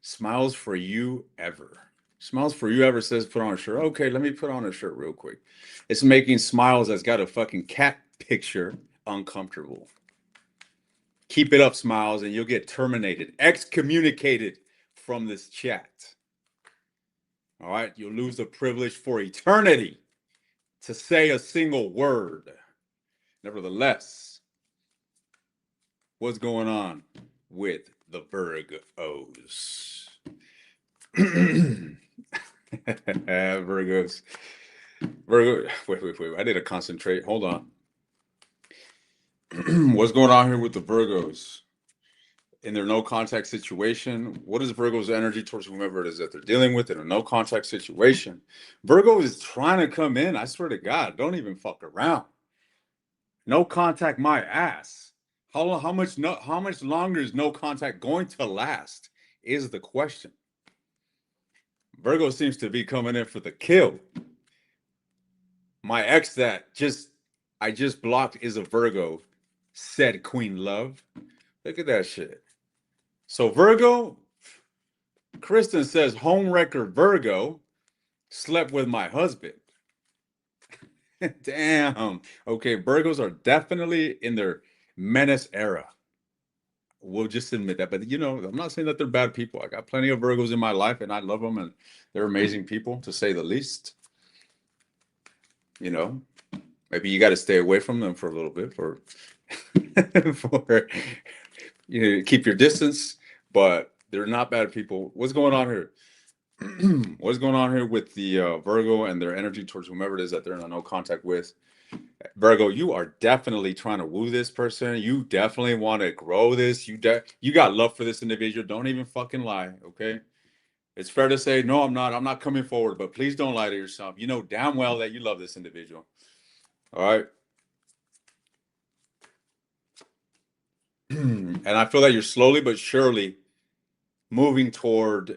Smiles for you ever. Smiles for you ever says put on a shirt. Okay, let me put on a shirt real quick. It's making smiles that's got a fucking cat picture uncomfortable. Keep it up, Smiles, and you'll get terminated, excommunicated from this chat. All right, you'll lose the privilege for eternity to say a single word. Nevertheless, what's going on with the Virgos? Virgos. Virgo. Wait. I need to concentrate. Hold on. What's going on here with the Virgos? In their no contact situation, what is Virgo's energy towards whomever it is that they're dealing with in a no contact situation? Virgo is trying to come in. I swear to God, don't even fuck around. No contact, my ass. How much longer is no contact going to last? Is the question. Virgo seems to be coming in for the kill. My ex that I just blocked is a Virgo, said Queen Love. Look at that shit. So Virgo, Kristen says home record Virgo slept with my husband. Damn. Okay, Virgos are definitely in their menace era. We'll just admit that. But I'm not saying that they're bad people. I got plenty of Virgos in my life and I love them and they're amazing people to say the least. Maybe you got to stay away from them for a little bit for keep your distance, but they're not bad people. What's going on here? What's going on here with the Virgo and their energy towards whomever it is that they're in a no contact with? Virgo, you are definitely trying to woo this person. You definitely want to grow this. You got love for this individual. Don't even fucking lie, okay? It's fair to say, no, I'm not. I'm not coming forward, but please don't lie to yourself. You know damn well that you love this individual. All right. And I feel that you're slowly but surely moving towards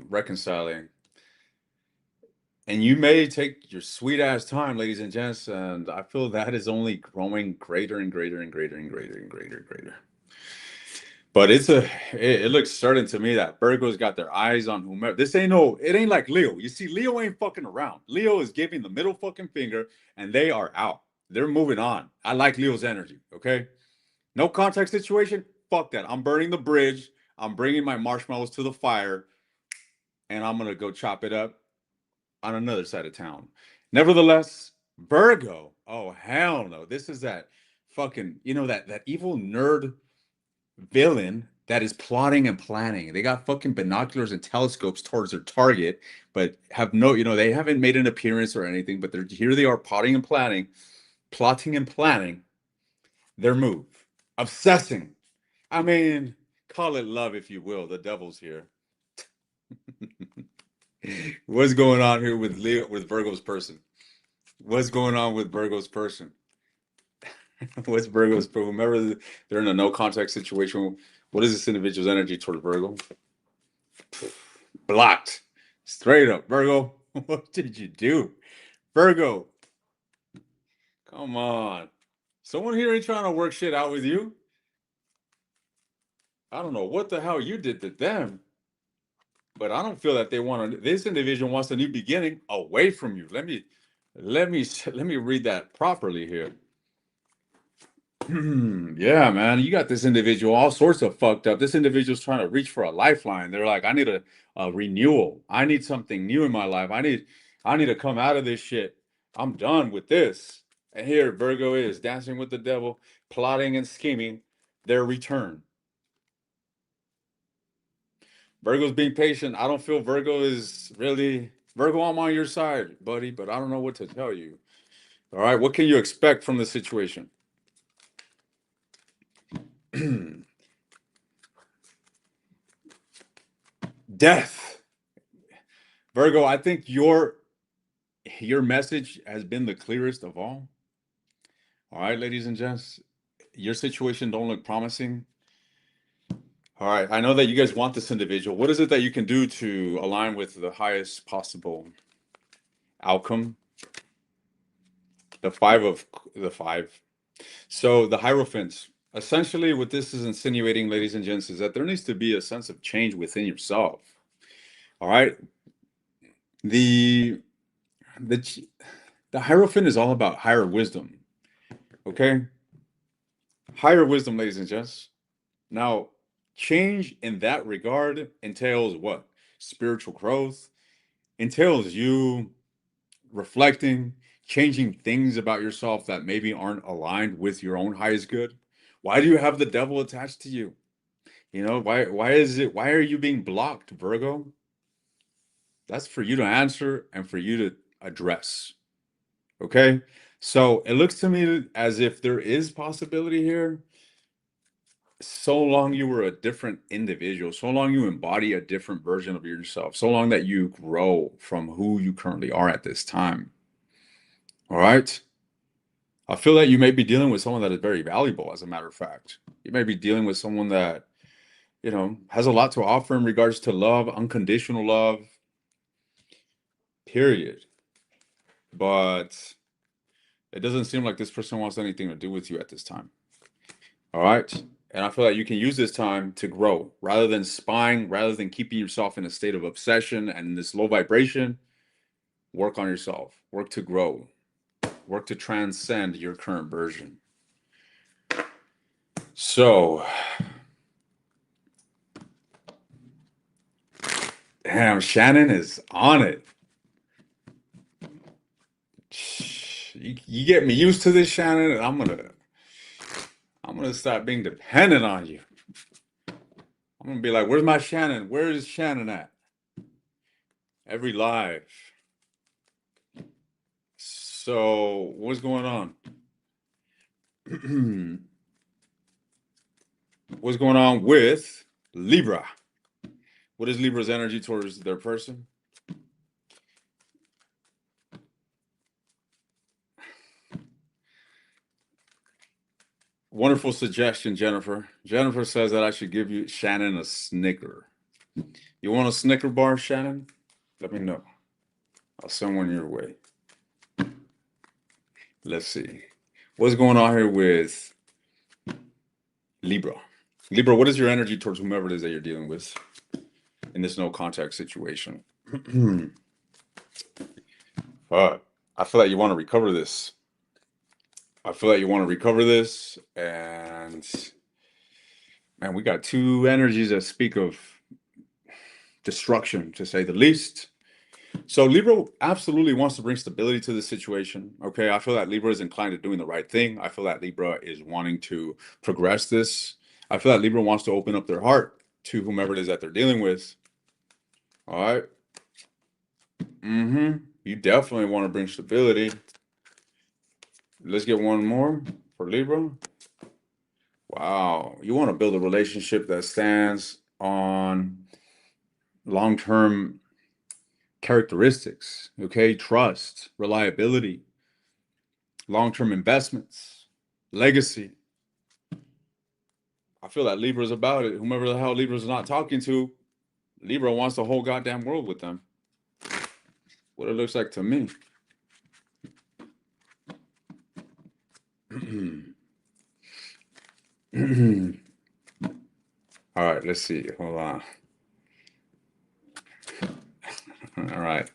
reconciling. And you may take your sweet ass time, ladies and gents, and I feel that is only growing greater and greater and greater and greater and greater and greater. But it looks certain to me that Virgo's got their eyes on whomever. It ain't like Leo. You see, Leo ain't fucking around. Leo is giving the middle fucking finger and they are out. They're moving on. I like Leo's energy, okay? No contact situation, fuck that. I'm burning the bridge. I'm bringing my marshmallows to the fire and I'm going to go chop it up on another side of town. Nevertheless, Virgo, oh hell no. This is that fucking, that evil nerd villain that is plotting and planning. They got fucking binoculars and telescopes towards their target, but they haven't made an appearance or anything, but they are plotting and planning their move. Obsessing. I mean, call it love if you will. The devil's here. What's going on here with Virgo's person? What's going on with Virgo's person? What's Virgo's for whomever they're in a no contact situation? What is this individual's energy toward Virgo? Blocked. Straight up, Virgo. What did you do? Virgo. Come on. Someone here ain't trying to work shit out with you. I don't know what the hell you did to them. But I don't feel that this individual wants a new beginning away from you. Let me read that properly here. Yeah, man, you got this individual all sorts of fucked up. This individual's trying to reach for a lifeline. They're like, I need a renewal. I need something new in my life. I need to come out of this shit. I'm done with this. And here Virgo is dancing with the devil, plotting and scheming their return. Virgo's being patient. I don't feel Virgo is really Virgo. I'm on your side, buddy, but I don't know what to tell you. All right, what can you expect from the situation? Death. Virgo, I think your message has been the clearest of all. All right, ladies and gents, your situation don't look promising. All right, I know that you guys want this individual. What is it that you can do to align with the highest possible outcome? The five. So the Hierophants. Essentially, what this is insinuating, ladies and gents, is that there needs to be a sense of change within yourself. All right. The the ch- the Hierophant is all about higher wisdom. Okay, higher wisdom, ladies and gents. Now, change in that regard entails what? Spiritual growth, entails you reflecting, changing things about yourself that maybe aren't aligned with your own highest good. Why do you have the devil attached to you? You know, why are you being blocked, Virgo? That's for you to answer and for you to address. Okay? So, it looks to me as if there is possibility here, so long you were a different individual, so long you embody a different version of yourself, so long that you grow from who you currently are at this time. All right. I feel that you may be dealing with someone that is very valuable, as a matter of fact. You may be dealing with someone that, has a lot to offer in regards to love, unconditional love, period. But it doesn't seem like this person wants anything to do with you at this time. All right. And I feel like you can use this time to grow rather than spying, rather than keeping yourself in a state of obsession and this low vibration. Work on yourself, work to grow, work to transcend your current version. So, damn, Shannon is on it. You get me used to this, Shannon, and I'm gonna stop being dependent on you. I'm gonna be like, where's my Shannon? Where is Shannon at? Every live. So, what's going on? What's going on with Libra? What is Libra's energy towards their person? Wonderful suggestion, Jennifer. Jennifer says that I should give you Shannon a Snicker. You want a Snicker bar, Shannon? Let me know. I'll send one your way. Let's see. What's going on here with Libra? Libra, what is your energy towards whomever it is that you're dealing with in this no contact situation? I feel like you want to recover this. I feel like you want to recover this, and man, we got two energies that speak of destruction, to say the least. So Libra absolutely wants to bring stability to the situation. Okay, I feel that Libra is inclined to doing the right thing. I feel that Libra is wanting to progress this. I feel that Libra wants to open up their heart to whomever it is that they're dealing with. All right. You definitely want to bring stability. Let's get one more for Libra. Wow, you want to build a relationship that stands on long-term characteristics, okay? Trust, reliability, long-term investments, legacy. I feel that Libra's about it. Whomever the hell Libra's not talking to, Libra wants the whole goddamn world with them. What it looks like to me. All right, let's see. Hold on. All right.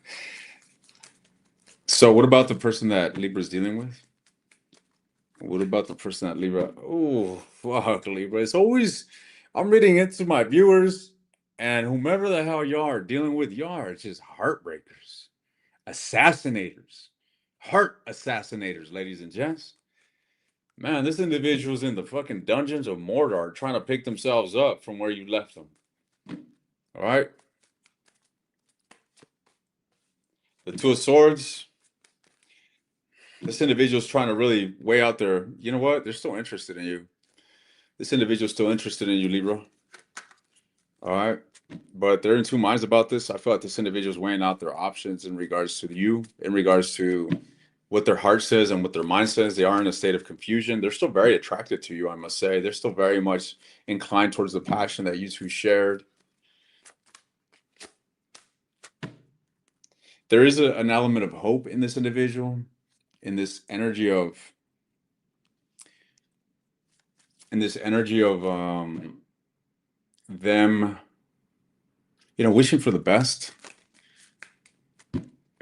So, what about the person that Libra's dealing with? What about the person that Libra? Oh, fuck, Libra. It's always, I'm reading into my viewers, and whomever the hell y'all are dealing with, y'all are just heartbreakers, assassinators, heart assassinators, ladies and gents. Man, this individual's in the fucking dungeons of Mordor trying to pick themselves up from where you left them. All right? The Two of Swords. This individual's trying to really weigh out their, you know what? They're still interested in you. This individual's still interested in you, Libra. All right. But they're in two minds about this. I feel like this individual's weighing out their options in regards to you, in regards to what their heart says and what their mind says. They are in a state of confusion. They're still very attracted to you, I must say. They're still very much inclined towards the passion that you two shared. There is an element of hope in this individual, in this energy of in this energy of them, wishing for the best,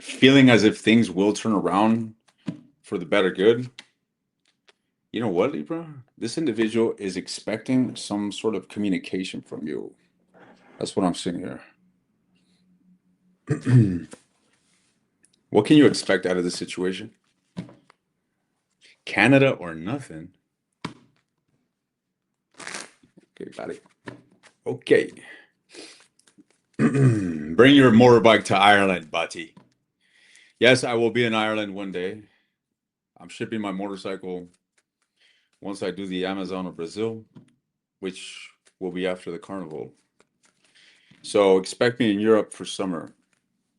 feeling as if things will turn around for the better good. You know what, Libra? This individual is expecting some sort of communication from you. That's what I'm seeing here. What can you expect out of this situation? Canada or nothing? Okay, buddy. Okay. Bring your motorbike to Ireland, buddy. Yes, I will be in Ireland one day. I'm shipping my motorcycle once I do the Amazon of Brazil, which will be after the carnival. So expect me in Europe for summer.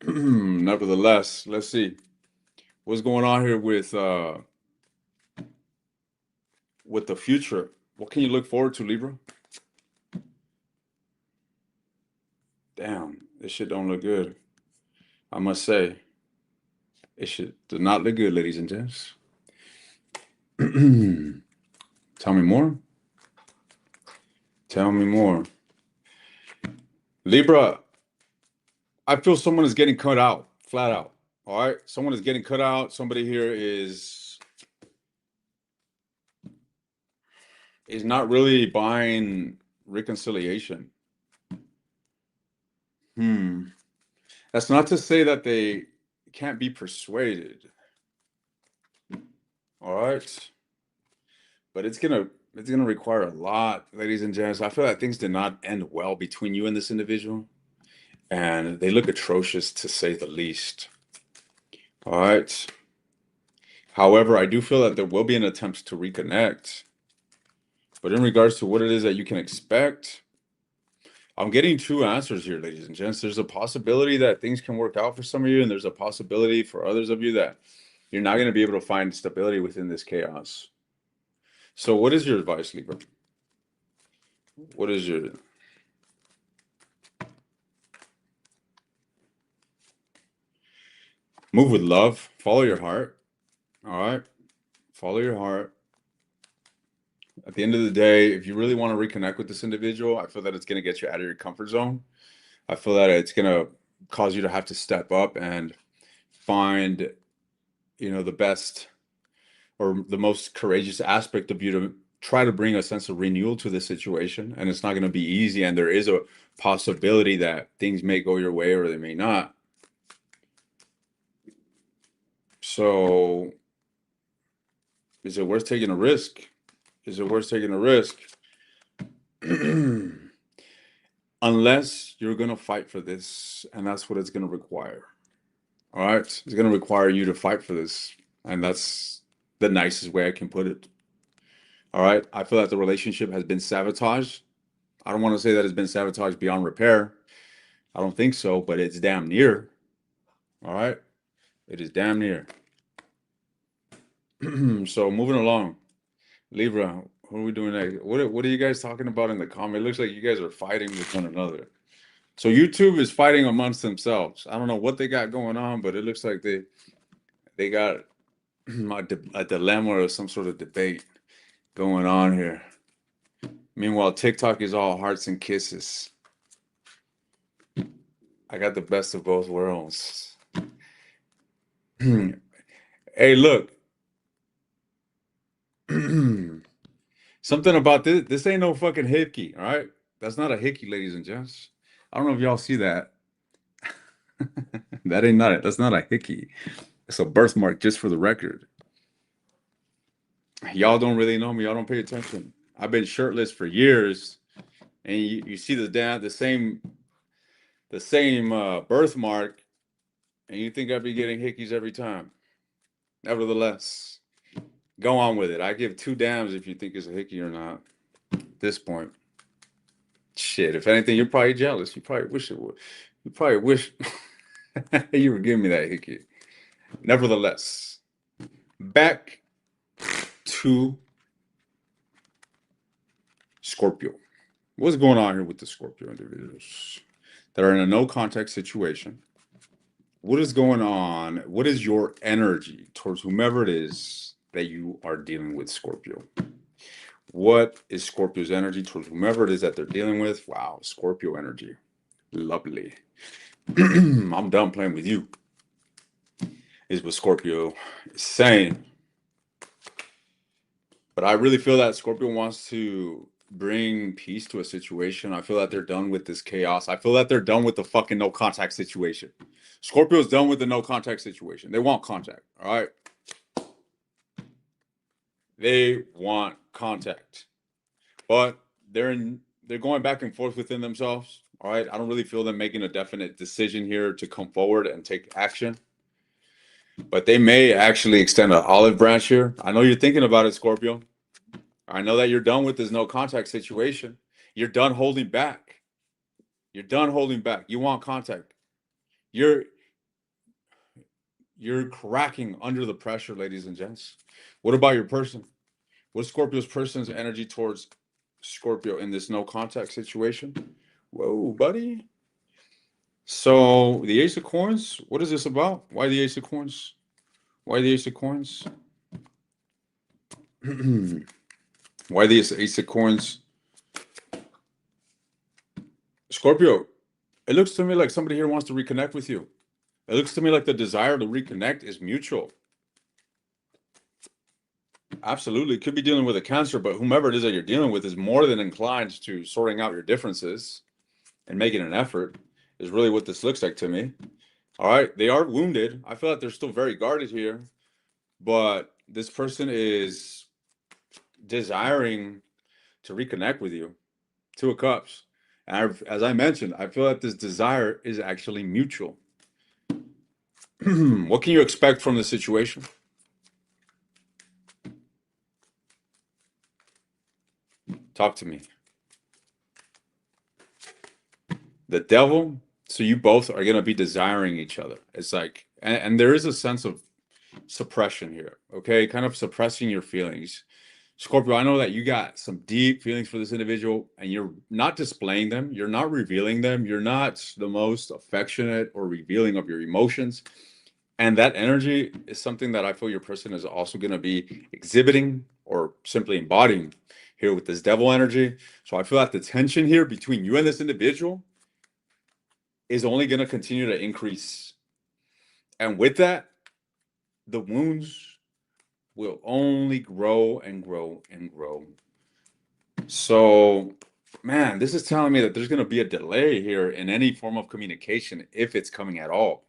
Nevertheless, let's see what's going on here with the future. What can you look forward to, Libra? Damn, this shit don't look good. I must say, it shit does not look good, ladies and gents. Tell me more. Tell me more. Libra, I feel someone is getting cut out, flat out. All right, someone is getting cut out. Somebody here is not really buying reconciliation. That's not to say that they can't be persuaded. All right, but it's gonna require a lot, ladies and gents. I feel like things did not end well between you and this individual, and they look atrocious to say the least. All right. However, I do feel that there will be an attempt to reconnect. But in regards to what it is that you can expect, I'm getting two answers here, ladies and gents. There's a possibility that things can work out for some of you, and there's a possibility for others of you that you're not going to be able to find stability within this chaos. So what is your advice, Libra? What is your... Move with love. Follow your heart. All right? Follow your heart. At the end of the day, if you really want to reconnect with this individual, I feel that it's going to get you out of your comfort zone. I feel that it's going to cause you to have to step up and find, the best or the most courageous aspect of you to try to bring a sense of renewal to the situation. And it's not going to be easy. And there is a possibility that things may go your way or they may not. So is it worth taking a risk? Is it worth taking a risk? Unless you're going to fight for this, and that's what it's going to require. All right? It's going to require you to fight for this, and that's the nicest way I can put it. All right? I feel that the relationship has been sabotaged. I don't want to say that it's been sabotaged beyond repair. I don't think so, but it's damn near. All right? It is damn near. So moving along. Libra, what are we doing next? What are you guys talking about in the comment? It looks like you guys are fighting with one another. So YouTube is fighting amongst themselves. I don't know what they got going on, but it looks like they got a dilemma or some sort of debate going on here. Meanwhile, TikTok is all hearts and kisses. I got the best of both worlds. Hey, look. Something about this. This ain't no fucking hickey, all right? That's not a hickey, ladies and gents. I don't know if y'all see that. That's not a hickey. It's a birthmark, just for the record. Y'all don't really know me. Y'all don't pay attention. I've been shirtless for years, and you see the same birthmark, and you think I'd be getting hickeys every time. Nevertheless, go on with it. I give two damns if you think it's a hickey or not. At this point, shit. If anything, you're probably jealous. You probably wish it would. You probably wish you were giving me that hickey. Nevertheless, back to Scorpio. What's going on here with the Scorpio individuals that are in a no contact situation? What is going on? What is your energy towards whomever it is that you are dealing with, Scorpio? What is Scorpio's energy towards whomever it is that they're dealing with? Wow, Scorpio energy. Lovely. I'm done playing with you, is what Scorpio is saying. But I really feel that Scorpio wants to bring peace to a situation. I feel that they're done with this chaos. I feel that they're done with the fucking no contact situation. Scorpio's done with the no contact situation. They want contact, all right? They want contact. But they're going back and forth within themselves, all right? I don't really feel them making a definite decision here to come forward and take action. But they may actually extend an olive branch here. I know you're thinking about it, Scorpio. I know that you're done with this no contact situation. You're done holding back. You're done holding back. You want contact. You're cracking under the pressure, ladies and gents. What about your person? What's Scorpio's person's energy towards Scorpio in this no contact situation? Whoa, buddy. So the Ace of Coins, what is this about? Why the Ace of Coins? Why the Ace of Coins? Why the Ace of Coins? Scorpio, it looks to me like somebody here wants to reconnect with you. It looks to me like the desire to reconnect is mutual. Absolutely. Could be dealing with a Cancer, but whomever it is that you're dealing with is more than inclined to sorting out your differences and making an effort, is really what this looks like to me. All right. They are wounded. I feel like they're still very guarded here, but this person is desiring to reconnect with you. Two of Cups. And as I mentioned, I feel that this desire is actually mutual. What can you expect from the situation? Talk to me. The Devil. So you both are going to be desiring each other. It's like, and there is a sense of suppression here, okay? Kind of suppressing your feelings. Scorpio, I know that you got some deep feelings for this individual and you're not displaying them. You're not revealing them. You're not the most affectionate or revealing of your emotions. And that energy is something that I feel your person is also going to be exhibiting or simply embodying here with this Devil energy. So I feel that the tension here between you and this individual is only going to continue to increase. And with that, the wounds will only grow and grow and grow. So, man, this is telling me that there's going to be a delay here in any form of communication, if it's coming at all.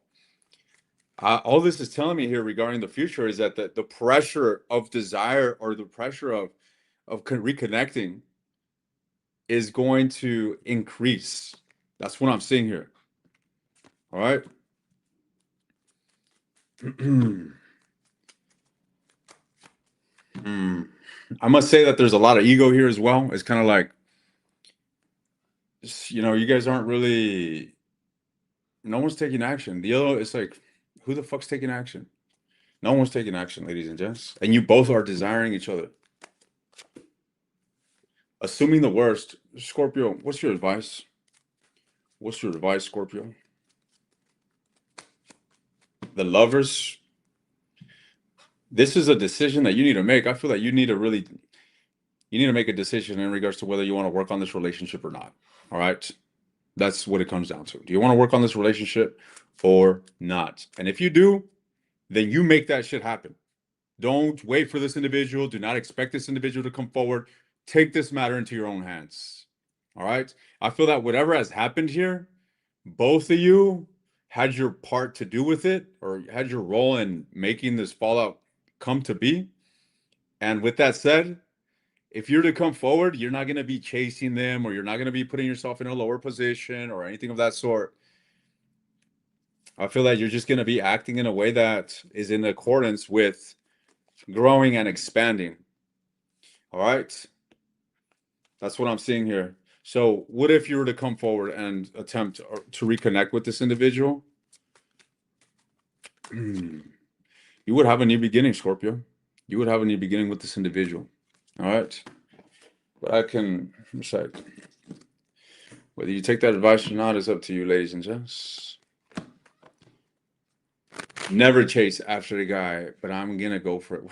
All this is telling me here regarding the future is that the pressure of desire or the pressure of reconnecting is going to increase. That's what I'm seeing here. All right. I must say that there's a lot of ego here as well. It's kind of like, you guys aren't really, no one's taking action. The other, it's like, who the fuck's taking action? No one's taking action, ladies and gents. And you both are desiring each other. Assuming the worst, Scorpio, what's your advice? What's your advice, Scorpio? The Lovers. This is a decision that you need to make. I feel that you need to make a decision in regards to whether you want to work on this relationship or not. All right. That's what it comes down to. Do you want to work on this relationship or not? And if you do, then you make that shit happen. Don't wait for this individual. Do not expect this individual to come forward. Take this matter into your own hands. All right. I feel that whatever has happened here, both of you had your part to do with it or had your role in making this fallout come to be. And with that said, if you're to come forward, you're not going to be chasing them or you're not going to be putting yourself in a lower position or anything of that sort. I feel that you're just going to be acting in a way that is in accordance with growing and expanding. All right. That's what I'm seeing here. So what if you were to come forward and attempt to reconnect with this individual? You would have a new beginning, Scorpio. You would have a new beginning with this individual. All right. But I can decide. Whether you take that advice or not is up to you, ladies and gents. Never chase after the guy, but I'm going to go for it.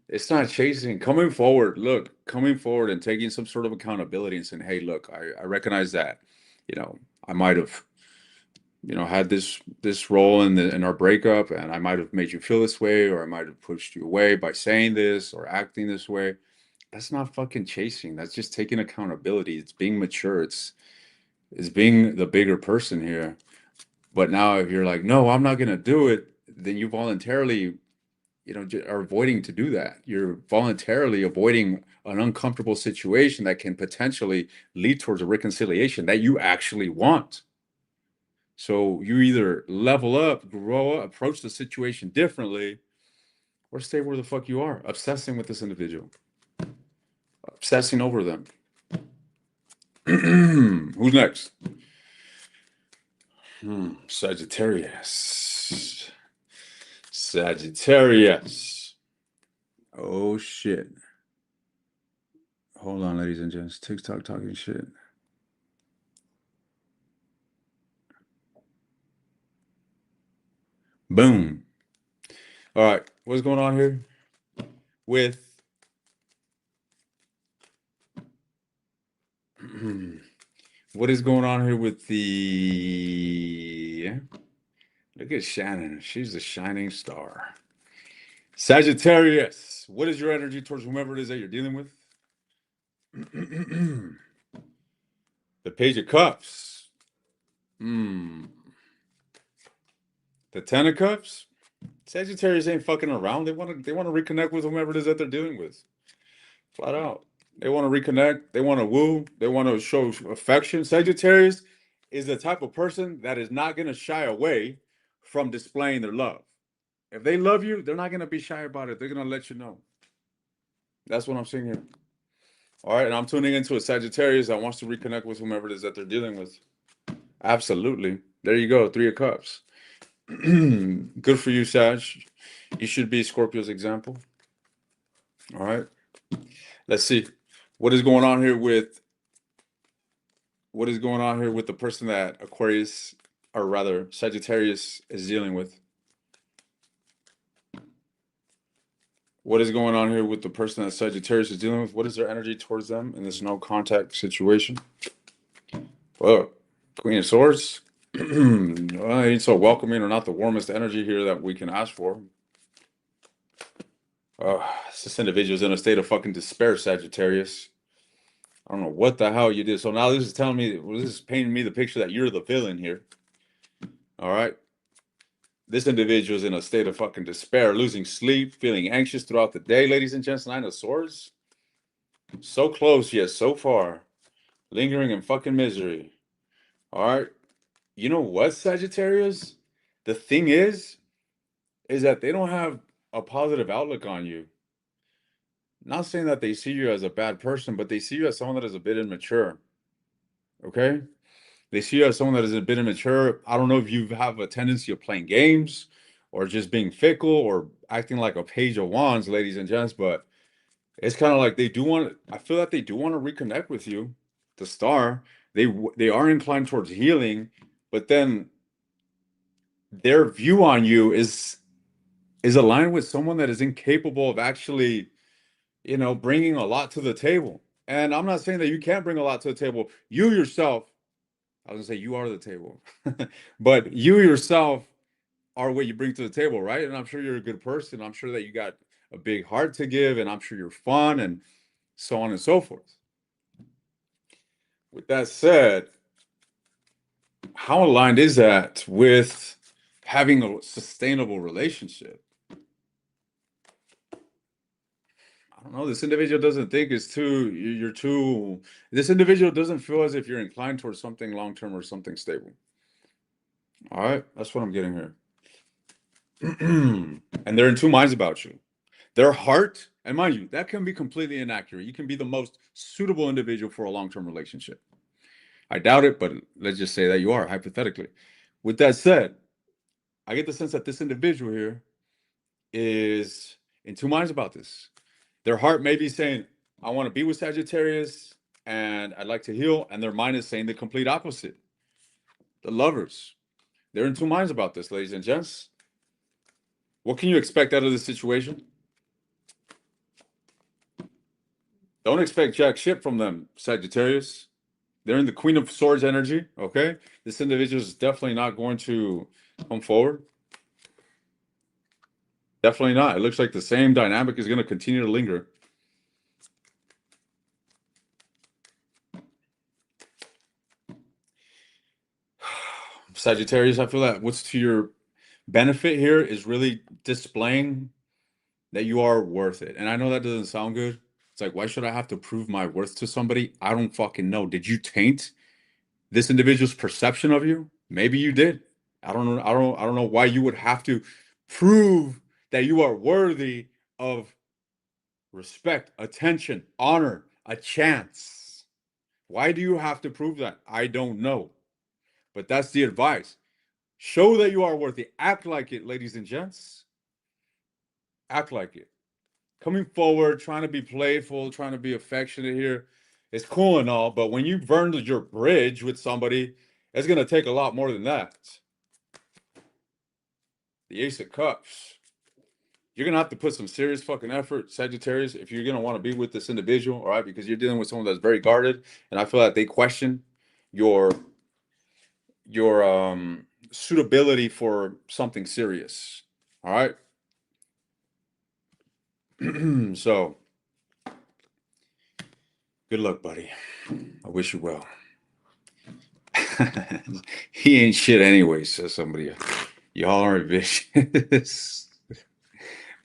It's not chasing. Coming forward, look, coming forward and taking some sort of accountability and saying, "Hey, look, I recognize that, you know, I might have, had this role in our breakup, and I might have made you feel this way, or I might have pushed you away by saying this or acting this way." That's not fucking chasing. That's just taking accountability. It's being mature. It's being the bigger person here. But now, if you're like, "No, I'm not gonna do it," then you voluntarily are avoiding to do that. You're voluntarily avoiding an uncomfortable situation that can potentially lead towards a reconciliation that you actually want. So you either level up, grow up, approach the situation differently, or stay where the fuck you are, obsessing with this individual, obsessing over them. Who's next? Sagittarius. Sagittarius. Oh shit. Hold on, ladies and gents. TikTok talking shit. Boom. All right. What's going on here with what is going on here with the look at Shannon. She's the shining star. Sagittarius. What is your energy towards whomever it is that you're dealing with? The Page of Cups. The Ten of Cups. Sagittarius ain't fucking around. They want to reconnect with whomever it is that they're dealing with. Flat out. They want to reconnect. They want to woo. They want to show affection. Sagittarius is the type of person that is not going to shy away from displaying their love. If they love you, they're not going to be shy about it. They're going to let you know. That's what I'm seeing here. All right. And I'm tuning into a Sagittarius that wants to reconnect with whomever it is that they're dealing with. Absolutely. There you go. 3 of Cups. Good for you, Sag. You should be Scorpio's example. All right. Let's see. What is going on here with the person that Aquarius, or rather Sagittarius, is dealing with? What is going on here with the person that Sagittarius is dealing with? What is their energy towards them in this no contact situation? Well, Queen of Swords. Well, ain't so welcoming, or not the warmest energy here that we can ask for. This individual's in a state of fucking despair, Sagittarius. I don't know what the hell you did. So now this is telling me, this is painting me the picture that you're the villain here. All right. This individual is in a state of fucking despair, losing sleep, feeling anxious throughout the day, ladies and gents. 9 of Swords. So close, yet so far. Lingering in fucking misery. All right. You know what, Sagittarius? The thing is that they don't have a positive outlook on you. Not saying that they see you as a bad person, but they see you as someone that is a bit immature. Okay? They see you as someone that is a bit immature. I don't know if you have a tendency of playing games or just being fickle or acting like a page of wands, ladies and gents, but it's kind of like I feel that they do want to reconnect with you, the star. They are inclined towards healing, but then their view on you is aligned with someone that is incapable of actually, bringing a lot to the table. And I'm not saying that you can't bring a lot to the table. You yourself, I was gonna say you are the table, but you yourself are what you bring to the table, right? And I'm sure you're a good person. I'm sure that you got a big heart to give, and I'm sure you're fun, and so on and so forth. With that said, how aligned is that with having a sustainable relationship? I don't know. This individual doesn't think this individual doesn't feel as if you're inclined towards something long-term or something stable. All right. That's what I'm getting here. And they're in 2 minds about you. Their heart, and mind you, that can be completely inaccurate. You can be the most suitable individual for a long-term relationship. I doubt it, but let's just say that you are, hypothetically. With that said, I get the sense that this individual here is in 2 minds about this. Their heart may be saying, I want to be with Sagittarius and I'd like to heal. And their mind is saying the complete opposite. The Lovers. They're in 2 minds about this, ladies and gents. What can you expect out of this situation? Don't expect jack shit from them, Sagittarius. They're in the Queen of Swords energy, okay? This individual is definitely not going to come forward. Definitely not. It looks like the same dynamic is going to continue to linger. Sagittarius, I feel that what's to your benefit here is really displaying that you are worth it. And I know that doesn't sound good. It's like, why should I have to prove my worth to somebody? I don't fucking know. Did you taint this individual's perception of you? Maybe you did. I don't know. I don't know why you would have to prove that you are worthy of respect, attention, honor, a chance. Why do you have to prove that? I don't know. But that's the advice. Show that you are worthy. Act like it, ladies and gents. Act like it. Coming forward, trying to be playful, trying to be affectionate here, it's cool and all, but when you've burned your bridge with somebody, it's going to take a lot more than that. The Ace of Cups. You're going to have to put some serious fucking effort, Sagittarius, if you're going to want to be with this individual, all right? Because you're dealing with someone that's very guarded, and I feel like they question your suitability for something serious, all right? So, good luck, buddy. I wish you well. He ain't shit anyway, says somebody. Y'all aren't vicious.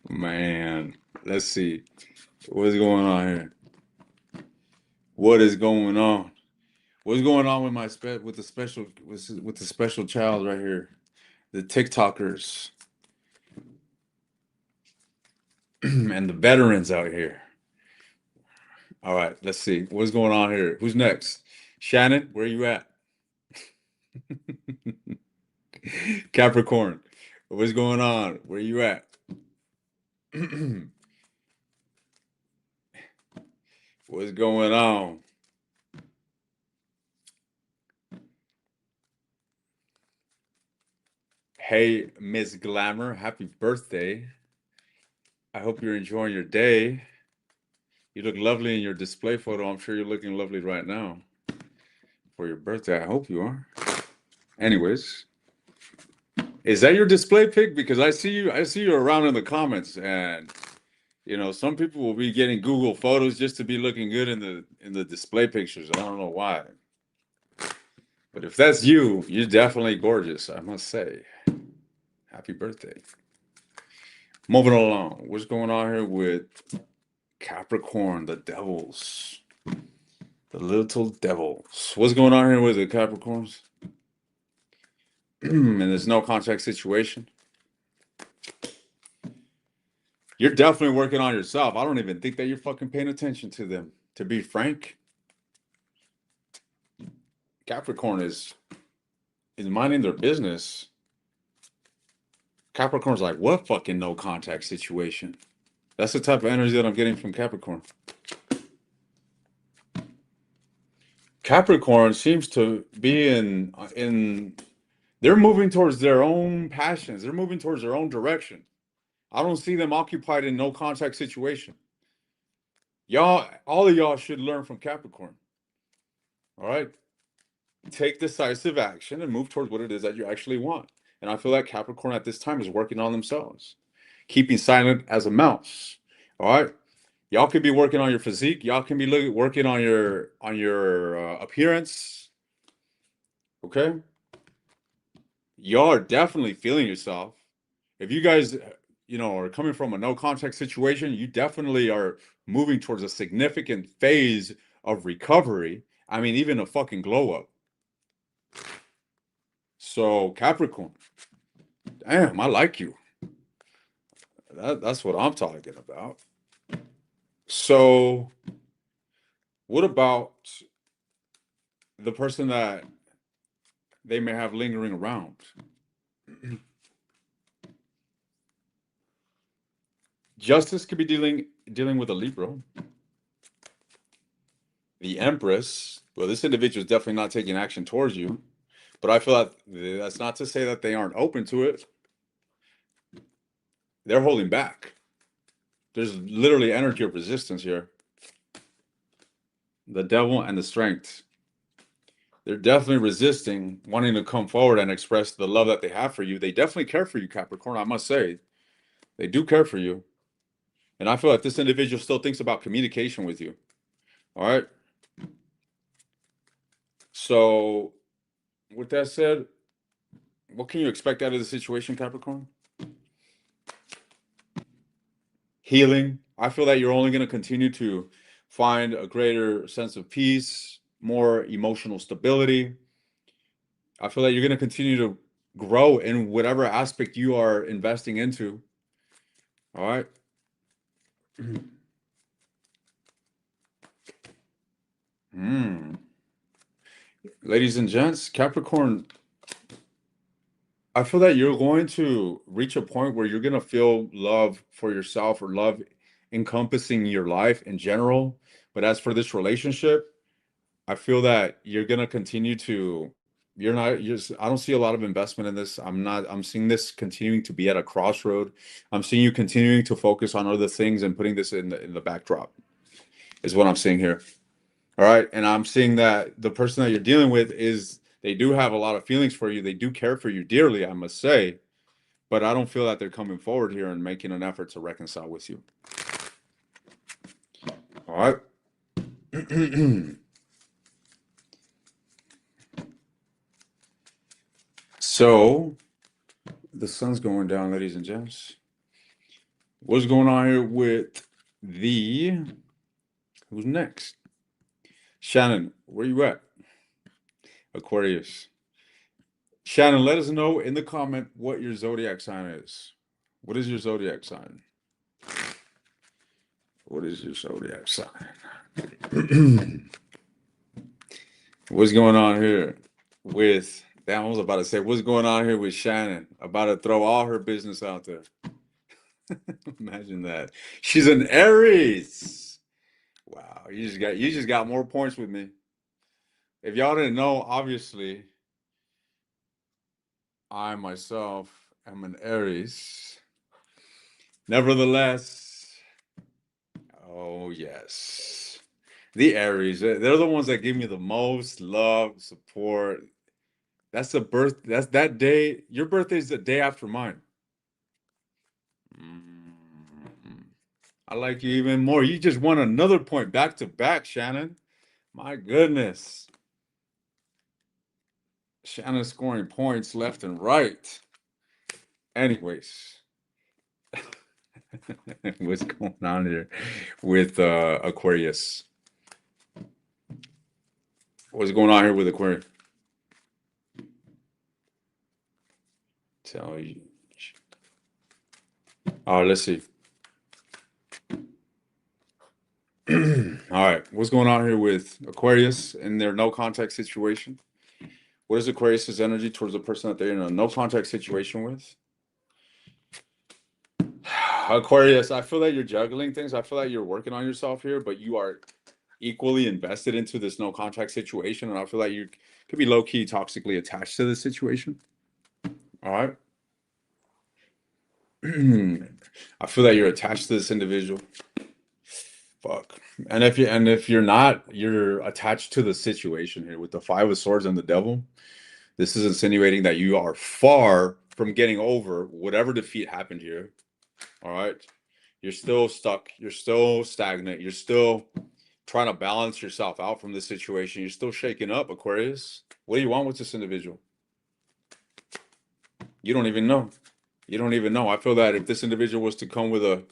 Man, let's see. What's going on here? What is going on? What's going on with with the special child right here? The TikTokers and the veterans out here. All right, let's see. What's going on here? Who's next? Shannon, where you at? Capricorn, what's going on? Where you at? What's going on? Hey, Miss Glamour, happy birthday. I hope you're enjoying your day. You look lovely in your display photo. I'm sure you're looking lovely right now for your birthday. I hope you are. Anyways, is that your display pic? Because I see you around in the comments, and you know, some people will be getting Google Photos just to be looking good in the display pictures. I don't know why. But if that's you, you're definitely gorgeous, I must say. Happy birthday. Moving along. What's going on here with Capricorn, the devils? The little devils. What's going on here with the Capricorns? And there's no contract situation. You're definitely working on yourself. I don't even think that you're fucking paying attention to them. To be frank, Capricorn is minding their business. Capricorn's like, what fucking no contact situation? That's the type of energy that I'm getting from Capricorn. Capricorn seems to be in they're moving towards their own passions. They're moving towards their own direction. I don't see them occupied in no contact situation. Y'all, all of y'all should learn from Capricorn. All right? Take decisive action and move towards what it is that you actually want. And I feel like Capricorn at this time is working on themselves, keeping silent as a mouse. All right? Y'all could be working on your physique. Y'all can be working on your appearance. Okay? Y'all are definitely feeling yourself. If you guys, you know, are coming from a no contact situation, you definitely are moving towards a significant phase of recovery. I mean, even a fucking glow up. So Capricorn, damn, I like you. That's what I'm talking about. So, what about the person that they may have lingering around? Justice could be dealing with a Libra. The Empress. Well, this individual is definitely not taking action towards you, but I feel like that's not to say that they aren't open to it. They're holding back. There's literally energy of resistance here. the devil and the strength. They're definitely resisting wanting to come forward and express the love that they have for you. They definitely care for you, Capricorn. I must say, they do care for you. And I feel like this individual still thinks about communication with you. All right. So, with that said, what can you expect out of the situation, Capricorn? Healing. I feel that you're only going to continue to find a greater sense of peace, more emotional stability. I feel that you're going to continue to grow in whatever aspect you are investing into. All right. Ladies and gents, Capricorn, I feel that you're going to reach a point where you're going to feel love for yourself or love encompassing your life in general. But as for this relationship, I feel that you're going to continue to, I don't see a lot of investment in this. I'm seeing this continuing to be at a crossroad. I'm seeing you continuing to focus on other things and putting this in the backdrop, is what I'm seeing here. All right. And I'm seeing that the person that you're dealing with they do have a lot of feelings for you. They do care for you dearly, I must say. But I don't feel that they're coming forward here and making an effort to reconcile with you. All right. So the sun's going down, ladies and gents. What's going on here with who's next? Shannon, where you at? Aquarius. Shannon, let us know in the comment what your zodiac sign is. What is your zodiac sign? What is your zodiac sign? What's going on here with, damn, I was about to say, what's going on here with Shannon? About to throw all her business out there. Imagine that. She's an Aries. Wow, you just got more points with me. If y'all didn't know, obviously, I myself am an Aries. Nevertheless, oh yes. The Aries, they're the ones that give me the most love, support. That's that day. Your birthday's the day after mine. Mm. I like you even more. You just won another point back to back, Shannon. My goodness. Shannon scoring points left and right. Anyways, what's going on here with Aquarius? What's going on here with Aquarius? Tell you. Oh, let's see. All right, what's going on here with Aquarius in their no contact situation? What is Aquarius's energy towards the person that they're in a no contact situation with? Aquarius, I feel that you're juggling things. I feel like you're working on yourself here, but you are equally invested into this no contact situation. And I feel like you could be low key toxically attached to this situation. All right. I feel that you're attached to this individual. Fuck. And if you're not, you're attached to the situation here with the Five of Swords and the Devil. This is insinuating that you are far from getting over whatever defeat happened here. All right. You're still stuck. You're still stagnant. You're still trying to balance yourself out from this situation. You're still shaking up, Aquarius. What do you want with this individual? You don't even know. You don't even know. I feel that if this individual was to come with a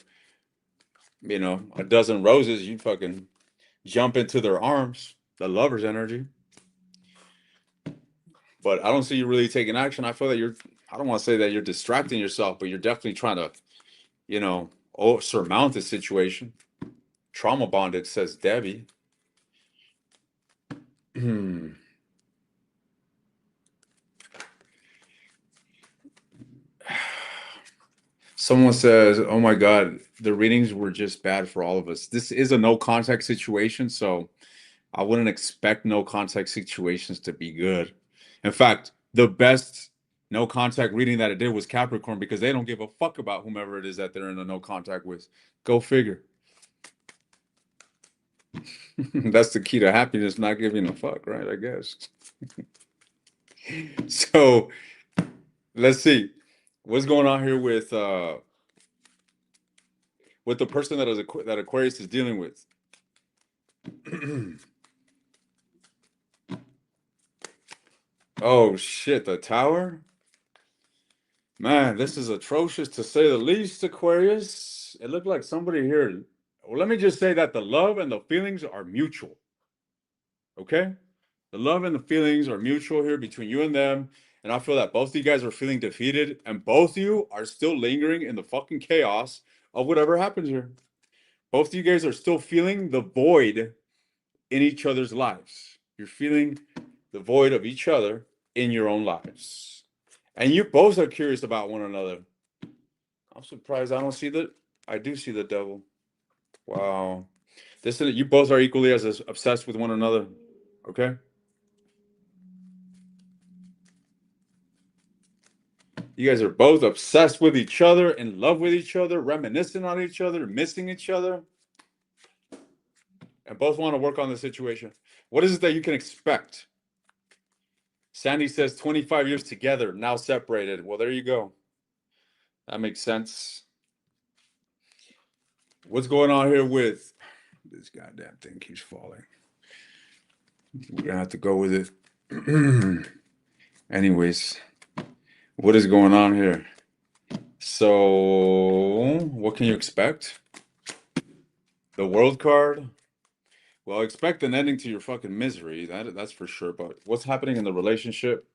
dozen roses, you'd fucking jump into their arms, the lover's energy. But I don't see you really taking action. I feel that I don't want to say that you're distracting yourself, but you're definitely trying to, surmount the situation. Trauma bonded, says Debbie. Someone says, "Oh my God, the readings were just bad for all of us." This is a no contact situation, so I wouldn't expect no contact situations to be good. In fact, the best no contact reading that it did was Capricorn because they don't give a fuck about whomever it is that they're in a no contact with. Go figure. That's the key to happiness, not giving a fuck, right? I guess. So let's see. What's going on here with the person that Aquarius is dealing with? Oh shit, the tower? Man, this is atrocious to say the least, Aquarius. It looked like somebody here. Well, let me just say that the love and the feelings are mutual. Okay? The love and the feelings are mutual here between you and them. And I feel that both of you guys are feeling defeated, and both of you are still lingering in the fucking chaos of whatever happens here. Both of you guys are still feeling the void in each other's lives. You're feeling the void of each other in your own lives. And you both are curious about one another. I'm surprised I don't see the. I do see the devil. Wow. This is, you both are equally as obsessed with one another. Okay? You guys are both obsessed with each other, in love with each other, reminiscing on each other, missing each other, and both want to work on the situation. What is it that you can expect? Sandy says 25 years together, now separated. Well, there you go. That makes sense. What's going on here with this goddamn thing keeps falling? We're gonna have to go with it. Anyways, what is going on here? So, what can you expect? The world card? Well, expect an ending to your fucking misery. That's for sure. But what's happening in the relationship?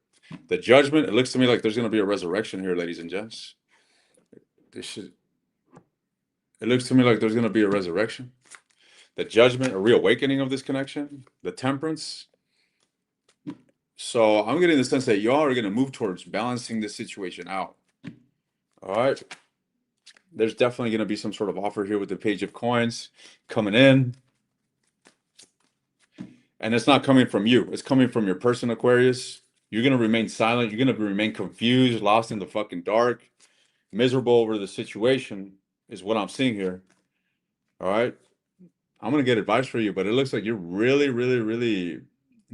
The judgment. It looks to me like there's gonna be a resurrection here, ladies and gents. This should. It looks to me like there's gonna be a resurrection. The judgment, a reawakening of this connection. The temperance. So I'm getting the sense that y'all are gonna move towards balancing this situation out. All right. There's definitely gonna be some sort of offer here with the Page of Coins coming in. And it's not coming from you. It's coming from your person, Aquarius. You're going to remain silent. You're going to remain confused, lost in the fucking dark, miserable over the situation is what I'm seeing here. All right. I'm going to get advice for you, but it looks like you're really, really, really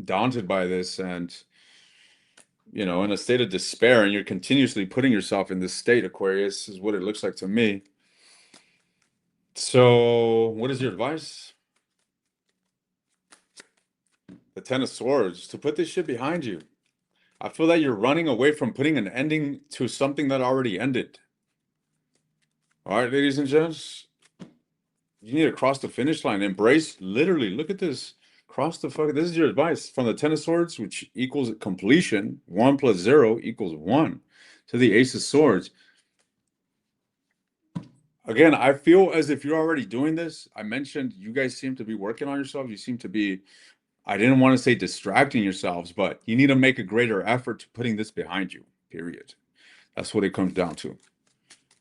daunted by this and, you know, in a state of despair, and you're continuously putting yourself in this state, Aquarius, is what it looks like to me. So, what is your advice? The Ten of Swords, to put this shit behind you. I feel that you're running away from putting an ending to something that already ended. All right, ladies and gents, you need to cross the finish line. Embrace, literally, look at this. Cross the fuck. This is your advice from the Ten of Swords, which equals completion. 1 plus 0 equals 1. To the Ace of Swords. Again, I feel as if you're already doing this. I mentioned you guys seem to be working on yourself. You seem to be, I didn't want to say distracting yourselves, but you need to make a greater effort to putting this behind you, period. That's what it comes down to.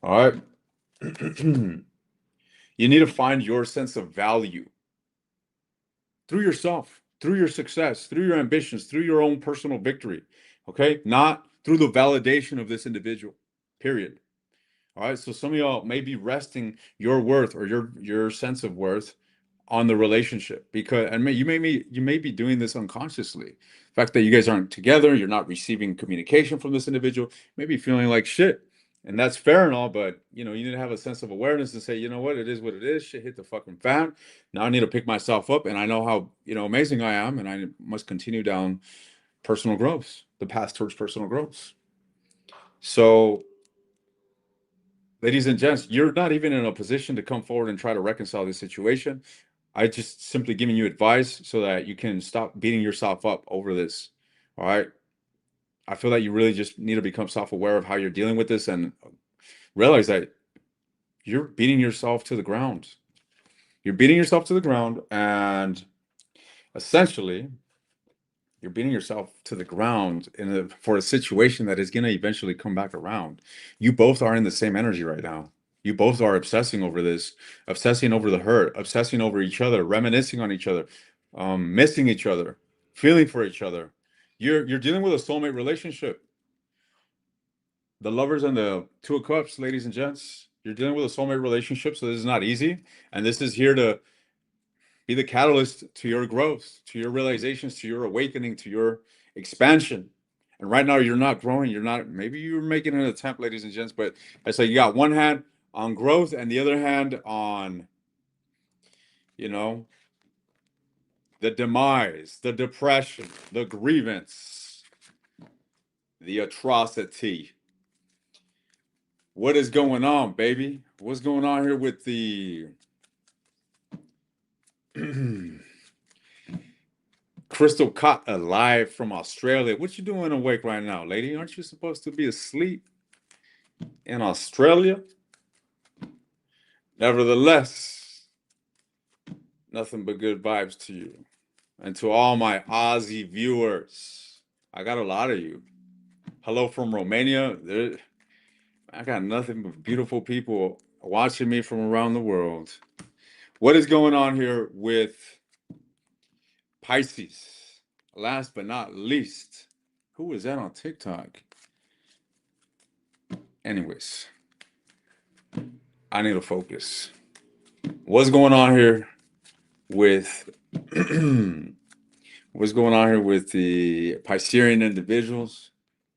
All right. You need to find your sense of value through yourself, through your success, through your ambitions, through your own personal victory. Okay. Not through the validation of this individual, period. All right. So some of y'all may be resting your worth or your sense of worth on the relationship because you may be doing this unconsciously. The fact that you guys aren't together, you're not receiving communication from this individual, maybe feeling like shit. And that's fair and all, but you know, you need to have a sense of awareness and say, you know what, it is what it is. Shit hit the fucking fan. Now I need to pick myself up, and I know how, you know, amazing I am, and I must continue down personal growth, the path towards personal growth. So, ladies and gents, you're not even in a position to come forward and try to reconcile this situation. I just simply giving you advice so that you can stop beating yourself up over this. All right. I feel that you really just need to become self-aware of how you're dealing with this and realize that you're beating yourself to the ground. You're beating yourself to the ground, and essentially you're beating yourself to the ground for a situation that is going to eventually come back around. You both are in the same energy right now. You both are obsessing over this, obsessing over the hurt, obsessing over each other, reminiscing on each other, missing each other, feeling for each other. You're dealing with a soulmate relationship. The lovers and the Two of Cups, ladies and gents, you're dealing with a soulmate relationship, so this is not easy, and this is here to Be the catalyst to your growth, to your realizations, to your awakening, to your expansion. And right now, you're not growing. You're not, maybe you're making an attempt, ladies and gents, but I say you got one hand on growth and the other hand on, you know, the demise, the depression, the grievance, the atrocity. What is going on, baby? What's going on here with the Crystal Caught Alive from Australia? What you doing awake right now, lady? Aren't you supposed to be asleep in Australia? Nevertheless, nothing but good vibes to you. And to all my Aussie viewers, I got a lot of you. Hello from Romania. I got nothing but beautiful people watching me from around the world. What is going on here with Pisces? Last but not least, who is that on TikTok? Anyways, I need to focus. What's going on here with what's going on here with the Piscean individuals?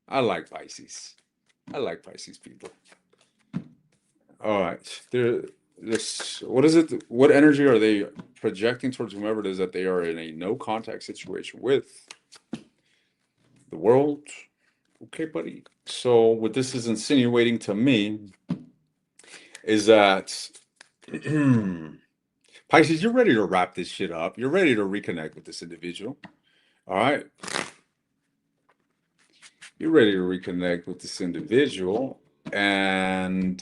I like Pisces. I like Pisces people. All right. What is it? What energy are they projecting towards whomever it is that they are in a no contact situation with? The world? Okay, buddy. So what this is insinuating to me is that Pisces, you're ready to wrap this shit up. You're ready to reconnect with this individual. All right. You're ready to reconnect with this individual, and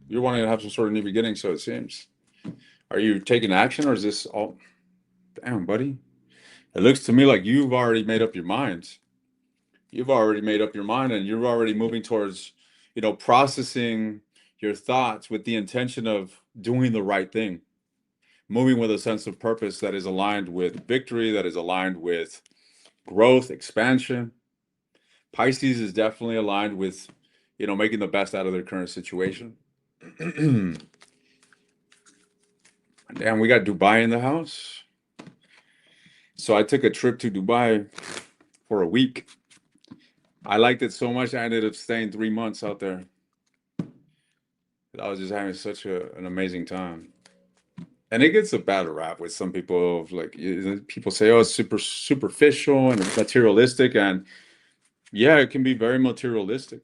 you're wanting to have some sort of new beginning, so it seems. Are you taking action, or is this all? Damn, buddy. It looks to me like you've already made up your mind. You've already made up your mind, and you're already moving towards, processing your thoughts with the intention of doing the right thing, moving with a sense of purpose that is aligned with victory, that is aligned with growth, expansion. Pisces is definitely aligned with, making the best out of their current situation. Damn, we got Dubai in the house. So I took a trip to Dubai for a week. I liked it so much, I ended up staying 3 months out there. I was just having such an amazing time. And it gets a bad rap with some people of like, people say, oh, it's super superficial and materialistic. And yeah, it can be very materialistic.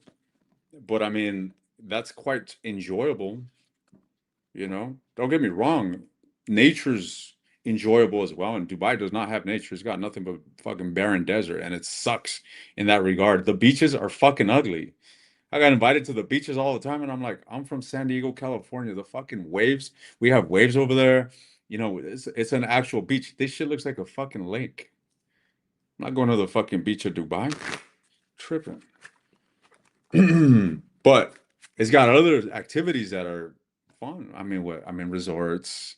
But I mean, that's quite enjoyable. Don't get me wrong. Nature's enjoyable as well. And Dubai does not have nature. It's got nothing but fucking barren desert. And it sucks in that regard. The beaches are fucking ugly. I got invited to the beaches all the time, and I'm like, I'm from San Diego, California. The fucking waves, we have waves over there. It's an actual beach. This shit looks like a fucking lake. I'm not going to the fucking beach of Dubai. Tripping. But it's got other activities that are fun. I mean, resorts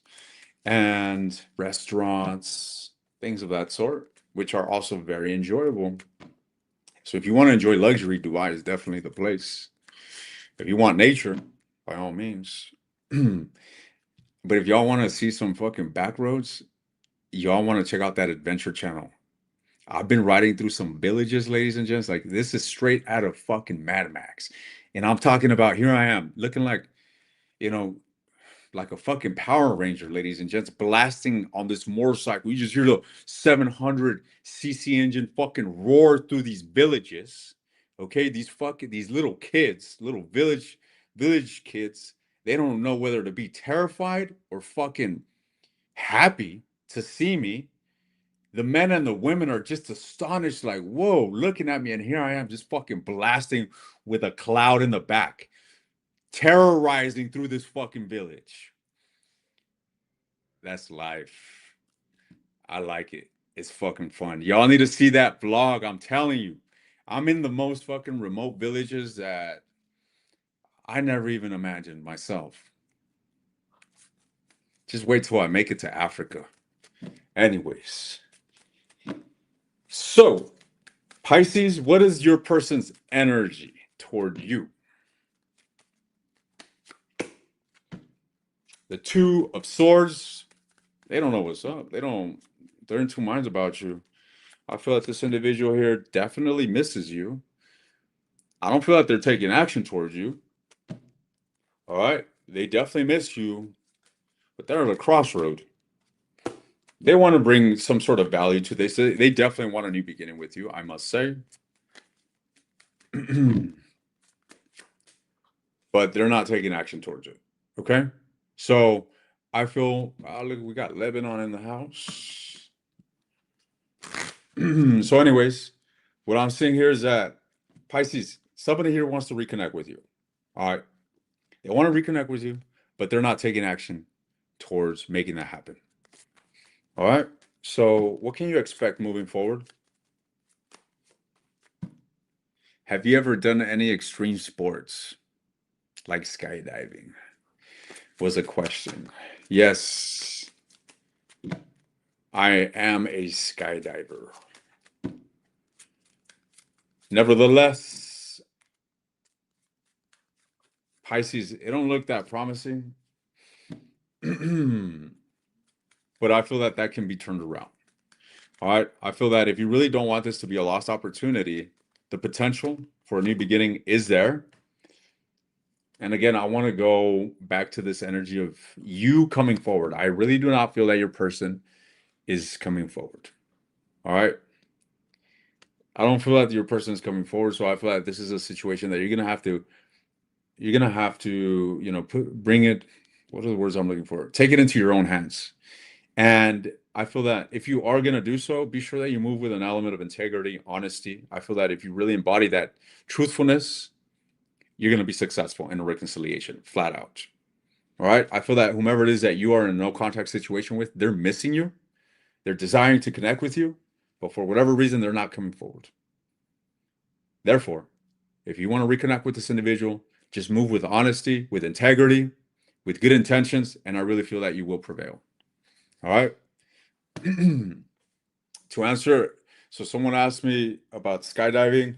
and restaurants, things of that sort, which are also very enjoyable. So if you want to enjoy luxury, Dubai is definitely the place. If you want nature, by all means. But if y'all want to see some fucking back roads, y'all want to check out that Adventure Channel. I've been riding through some villages, ladies and gents. Like, this is straight out of fucking Mad Max. And I'm talking about, here I am, looking like, you know, like a fucking Power Ranger, ladies and gents, blasting on this motorcycle. You just hear the 700cc engine fucking roar through these villages. Okay, these little kids, little village kids, they don't know whether to be terrified or fucking happy to see me. The men and the women are just astonished, like, whoa, looking at me, and here I am just fucking blasting with a cloud in the back, terrorizing through this fucking village. That's life. I like it. It's fucking fun. Y'all need to see that vlog. I'm telling you. I'm in the most fucking remote villages that I never even imagined myself. Just wait till I make it to Africa. Anyways. So, Pisces, what is your person's energy toward you? The Two of Swords, They don't know what's up. They're in two minds about you. I feel that this individual here definitely misses you. I don't feel that they're taking action towards you. All right. They definitely miss you, but they're at a crossroad. They want to bring some sort of value to this. They definitely want a new beginning with you, I must say. But they're not taking action towards it. Okay. So I feel, look, we got Lebanon in the house. So, anyways, what I'm seeing here is that Pisces, somebody here wants to reconnect with you. All right. They want to reconnect with you, but they're not taking action towards making that happen. All right. So, what can you expect moving forward? Have you ever done any extreme sports like skydiving? Was a question. Yes, I am a skydiver. Nevertheless, Pisces, it don't look that promising. But I feel that that can be turned around. All right. I feel that if you really don't want this to be a lost opportunity, the potential for a new beginning is there. And again, I want to go back to this energy of you coming forward. I really do not feel that your person is coming forward. All right. I don't feel that your person is coming forward. So I feel like this is a situation that you're gonna have to, bring it. What are the words I'm looking for? Take it into your own hands. And I feel that if you are going to do so, be sure that you move with an element of integrity, honesty. I feel that if you really embody that truthfulness, you're going to be successful in a reconciliation, flat out. All right. I feel that whomever it is that you are in a no contact situation with, they're missing you. They're desiring to connect with you, but for whatever reason, they're not coming forward. Therefore, if you want to reconnect with this individual, just move with honesty, with integrity, with good intentions, and I really feel that you will prevail. All right. To answer, so someone asked me about skydiving.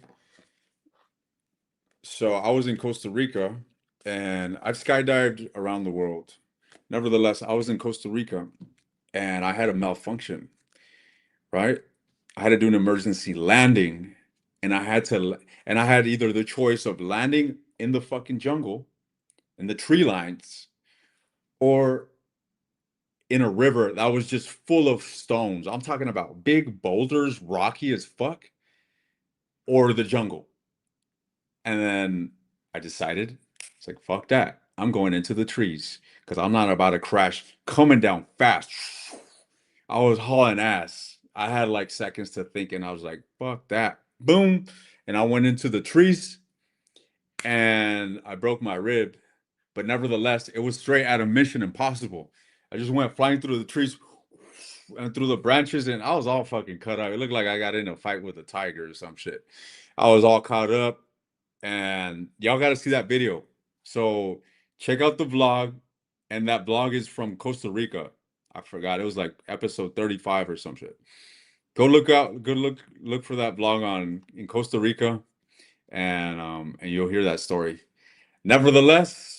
So I was in Costa Rica and I've skydived around the world. Nevertheless, I was in Costa Rica and I had a malfunction, right? I had to do an emergency landing and I had either the choice of landing in the fucking jungle, in the tree lines, or in a river that was just full of stones. I'm talking about big boulders, rocky as fuck, or the jungle. And then I decided, it's like, fuck that. I'm going into the trees because I'm not about to crash coming down fast. I was hauling ass. I had like seconds to think, and I was like, fuck that. Boom. And I went into the trees and I broke my rib. But nevertheless, it was straight out of Mission Impossible. I just went flying through the trees and through the branches, and I was all fucking cut up. It looked like I got in a fight with a tiger or some shit. I was all caught up, and y'all got to see that video. So check out the vlog, and that vlog is from Costa Rica. I forgot it was like episode 35 or some shit. Go look out. Good look for that vlog on in Costa Rica, and you'll hear that story. Nevertheless,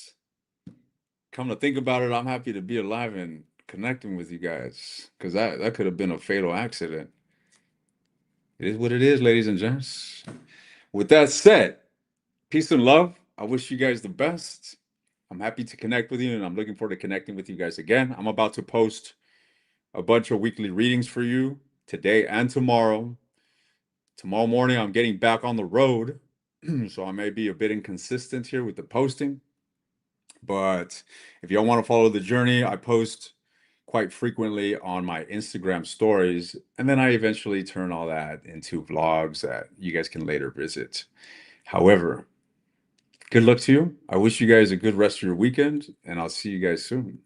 come to think about it, I'm happy to be alive and connecting with you guys because that could have been a fatal accident. It is what it is, ladies and gents. With that said, peace and love. I wish you guys the best. I'm happy to connect with you, and I'm looking forward to connecting with you guys again. I'm about to post a bunch of weekly readings for you today and tomorrow. Tomorrow morning, I'm getting back on the road, so I may be a bit inconsistent here with the posting. But if y'all want to follow the journey, I post quite frequently on my Instagram stories, and then I eventually turn all that into vlogs that you guys can later visit. However, good luck to you. I wish you guys a good rest of your weekend, and I'll see you guys soon.